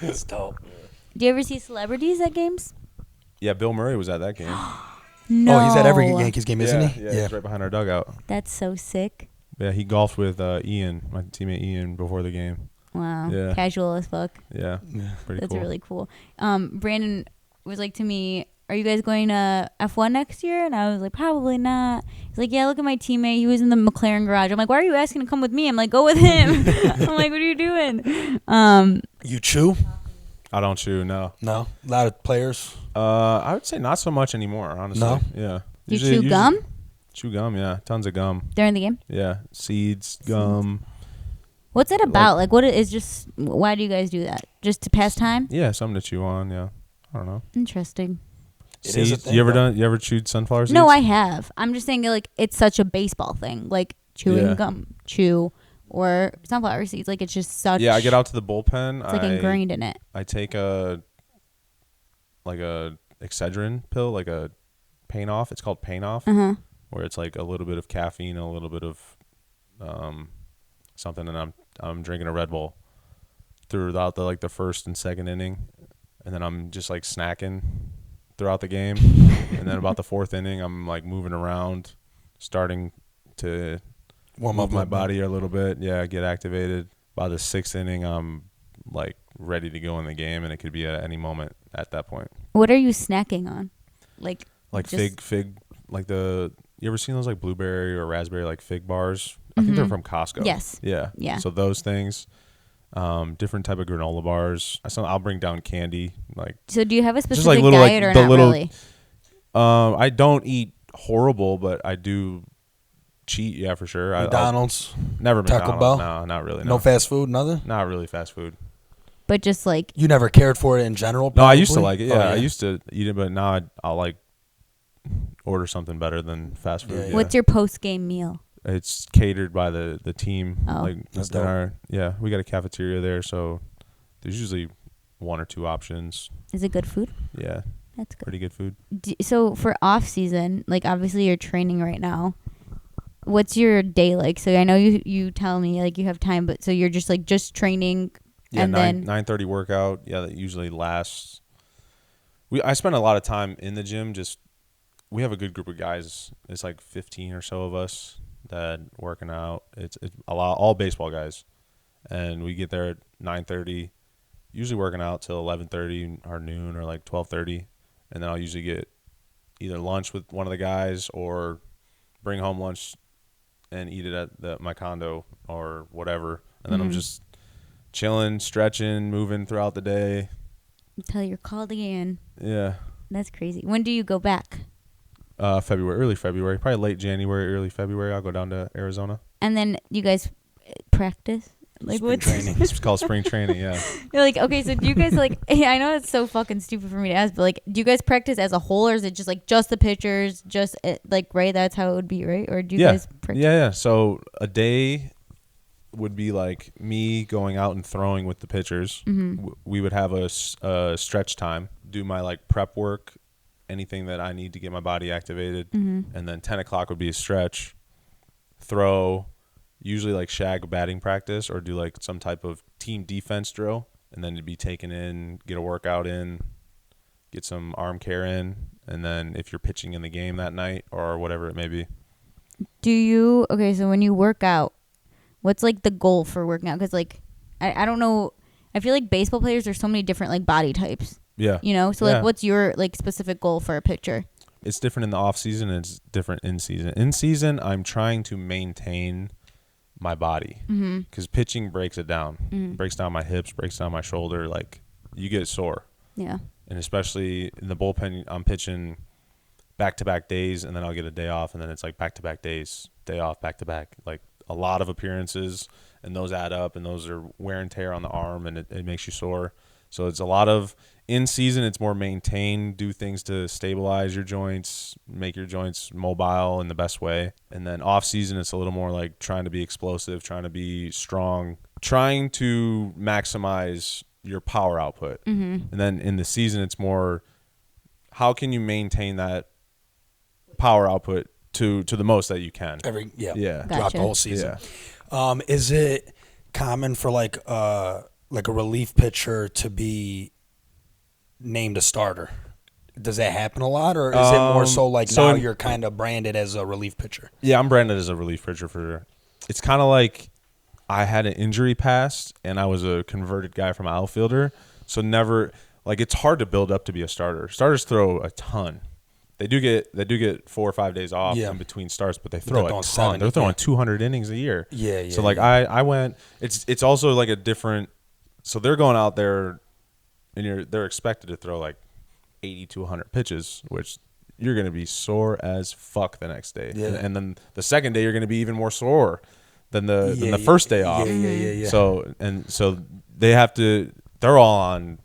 That's dope. Do you ever see celebrities at games? Yeah, Bill Murray was at that game. No. Oh, he's at every Yankees game, isn't he? Yeah, he's right behind our dugout. That's so sick. Yeah, he golfed with Ian, my teammate Ian, before the game. Wow. Yeah. Casual as fuck. Yeah. Pretty That's cool. really cool. Brandon was like to me, are you guys going to F1 next year? And I was like, probably not. He's like, yeah, look at my teammate. He was in the McLaren garage. I'm like, why are you asking to come with me? I'm like, go with him. I'm like, what are you doing? You chew? I don't chew, no. No? A lot of players? I would say not so much anymore, honestly. No? Yeah. You chew gum? Chew gum, yeah. Tons of gum. During the game? Yeah. Seeds, gum. What's it about? Like what is just, why do you guys do that? Just to pass time? Yeah, something to chew on, yeah. I don't know. Interesting. It is a Seeds? thing, You ever chewed sunflower seeds? No, I have. I'm just saying like it's such a baseball thing. Like chewing gum, or sunflower seeds. Like it's just such. Yeah, I get out to the bullpen. It's like ingrained in it. I take a Excedrin pill, like a pain off. It's called pain off, where it's like a little bit of caffeine, a little bit of something, and I'm drinking a Red Bull throughout the first and second inning, and then I'm just like snacking throughout the game, and then about the fourth inning, I'm like moving around, starting to warm move up my body a little bit. Yeah, get activated. By the sixth inning, I'm like ready to go in the game, and it could be at any moment at that point. What are you snacking on? Like fig, like you ever seen those like blueberry or raspberry like fig bars? I think they're from Costco. Yes. Yeah. So those things, different type of granola bars. I'll bring down candy. Like. So do you have a specific like little, diet or like, the not little, really? I don't eat horrible, but I do cheat, yeah, for sure. McDonald's? Never Taco McDonald's. Bell? No, not really. No fast food, nothing? Not really fast food. But just like You never cared for it in general? No, probably? I used to like it. Yeah, Oh, I used to eat it, but now I'll like order something better than fast food. Yeah, yeah. what's your post game meal? It's catered by the team. Oh. Like That's in dope. we got a cafeteria there, so there's usually one or two options. Is it good food? Yeah, That's good. pretty good food. So for off season, like obviously you're training right now. What's your day like? So I know you tell me like you have time, but so you're just training. Yeah, and then 9:30 workout. Yeah, that usually lasts. I spend a lot of time in the gym. We have a good group of guys. It's like 15 or so of us that working out. It's a lot, all baseball guys, and we get there at 9:30. Usually working out till 11:30 or noon or like 12:30, and then I'll usually get either lunch with one of the guys or bring home lunch and eat it at my condo or whatever, and then I'm just chilling, stretching, moving throughout the day until you're called again. Yeah. That's crazy. When do you go back? Early February, probably late January, early February. I'll go down to Arizona. And then you guys practice? Like Spring what's training. It's called spring training. Yeah. You're like, okay, so do you guys like? I know it's so fucking stupid for me to ask, but like, do you guys practice as a whole, or is it just the pitchers, like right? That's how it would be, right? Or do you guys practice? Yeah. So a day would be like me going out and throwing with the pitchers. Mm-hmm. We would have a stretch time, do my like prep work, anything that I need to get my body activated, and then 10 o'clock would be a stretch, throw. Usually like shag batting practice or do like some type of team defense drill, and then to be taken in, get a workout in, get some arm care in, and then if you're pitching in the game that night or whatever it may be. So when you work out, what's like the goal for working out? Because like, I don't know. I feel like baseball players, there's so many different like body types. Yeah. You know? So like what's your like specific goal for a pitcher? It's different in the off season and it's different in season. In season, I'm trying to maintain my body because pitching breaks it down, breaks down my hips, breaks down my shoulder. Like you get sore. Yeah. And especially in the bullpen, I'm pitching back-to-back days, and then I'll get a day off, and then it's like back-to-back days, day off, back-to-back. Like a lot of appearances, and those add up, and those are wear and tear on the arm, and it makes you sore. So it's a lot of in season. It's more maintain, do things to stabilize your joints, make your joints mobile in the best way. And then off season, it's a little more like trying to be explosive, trying to be strong, trying to maximize your power output. And then in the season, it's more how can you maintain that power output to the most that you can. Throughout Gotcha. the whole season. Yeah. Is it common for like a relief pitcher to be named a starter? Does that happen a lot, or is it more so like now you're kind of branded as a relief pitcher? Yeah, I'm branded as a relief pitcher for sure. It's kind of like I had an injury past and I was a converted guy from outfielder, so never like it's hard to build up to be a starter. Starters throw a ton. They do get 4 or 5 days off in between starts, but they throw a ton. 70, They're throwing 200 innings a year. Yeah. So like I went. It's also like a different. So they're going out there, and they're expected to throw like 80 to 100 pitches, which you're going to be sore as fuck the next day. Yeah. And then the second day you're going to be even more sore than the first day off. Yeah. So they have to. They're all on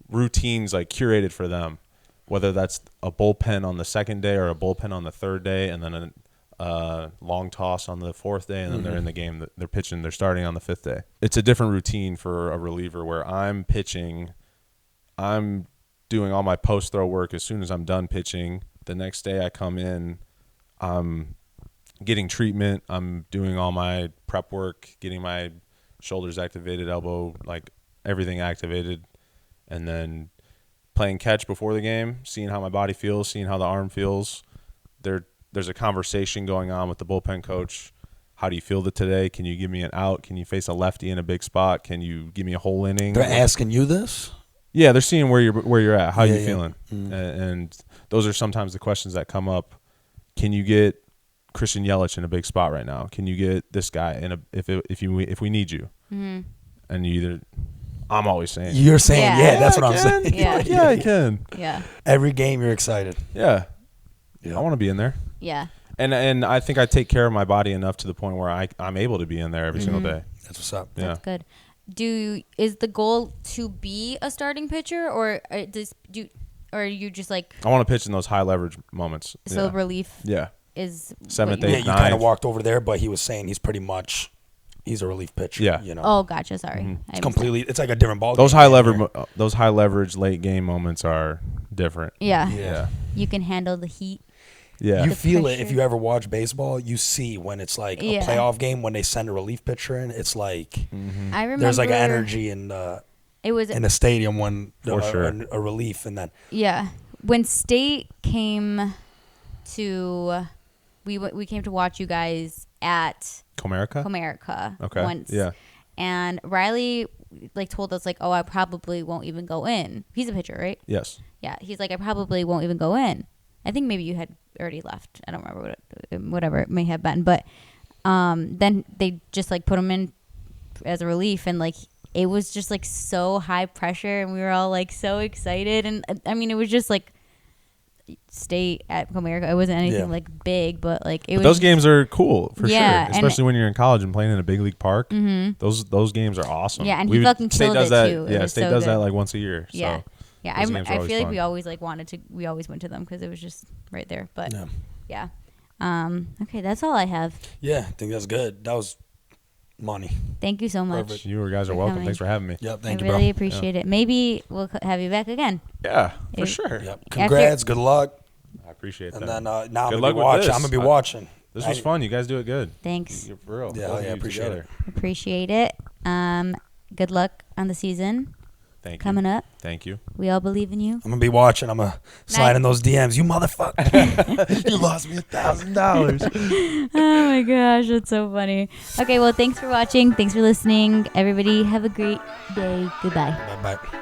routines like curated for them, whether that's a bullpen on the second day or a bullpen on the third day, and then a long toss on the fourth day, and then they're in the game. They're pitching. They're starting on the fifth day. It's a different routine for a reliever where I'm pitching. I'm doing all my post-throw work as soon as I'm done pitching. The next day I come in, I'm getting treatment. I'm doing all my prep work, getting my shoulders activated, elbow, like everything activated, and then playing catch before the game, seeing how my body feels, seeing how the arm feels. There's a conversation going on with the bullpen coach. How do you feel today? Can you give me an out? Can you face a lefty in a big spot? Can you give me a whole inning? They're asking you this? Yeah, they're seeing where you're at. How you feeling? And those are sometimes the questions that come up. Can you get Christian Yelich in a big spot right now? Can you get this guy in if we need you? And you either. I'm always saying. You're saying, that's what I'm saying. Yeah, I can. Yeah. Every game you're excited. Yeah. I want to be in there. Yeah. And I think I take care of my body enough to the point where I'm able to be in there every single day. That's what's up. That's good. Is the goal to be a starting pitcher, or are you just like? I want to pitch in those high leverage moments. So relief. Yeah. Is 7th, 8th, 9th. Yeah, you kind of walked over there, but he was saying he's a relief pitcher. Yeah. You know. Oh, gotcha. Sorry. Mm-hmm. It's completely. It's like a different ball. Those high leverage late game moments are different. Yeah. You can handle the heat. Yeah. You feel it if you ever watch baseball. You see when it's like a playoff game when they send a relief pitcher in. It's like I remember there's like energy in the stadium when a relief, and then when State came to we came to watch you guys at Comerica once. Yeah. And Riley like told us like, oh, I probably won't even go in. He's a pitcher, right? Yes. Yeah. He's like, I probably won't even go in. I think maybe you had already left. I don't remember whatever it may have been. But then they just like put him in as a relief, and like it was just like so high pressure, and we were all like so excited. And I mean, it was just like State at Comerica. It wasn't anything like big, but like it was. Those games are cool for sure, especially and when you're in college and playing in a big league park. Mm-hmm. Those games are awesome. Yeah, and he fucking killed it too. Yeah, State does that like once a year. Yeah. So. Yeah, I feel like we always like we always went to them because it was just right there. But yeah. Okay, that's all I have. Yeah, I think that's good. That was money. Thank you so much. Perfect. You guys are welcome. Thanks for having me. Yep, thank you, bro. I really appreciate it. Maybe we'll have you back again. Yeah, for sure. Yep. Congrats. Good luck. I appreciate that. And then now I'm gonna be watching. This was fun. You guys do it good. Thanks. You're for real. Yeah, appreciate it. Appreciate it. Good luck on the season. Thank you. Coming up. Thank you. We all believe in you. I'm gonna be watching. I'm gonna slide in those DMs. You motherfucker! You lost me $1,000. Oh my gosh, that's so funny. Okay, well, thanks for watching. Thanks for listening. Everybody, have a great day. Goodbye. Bye bye.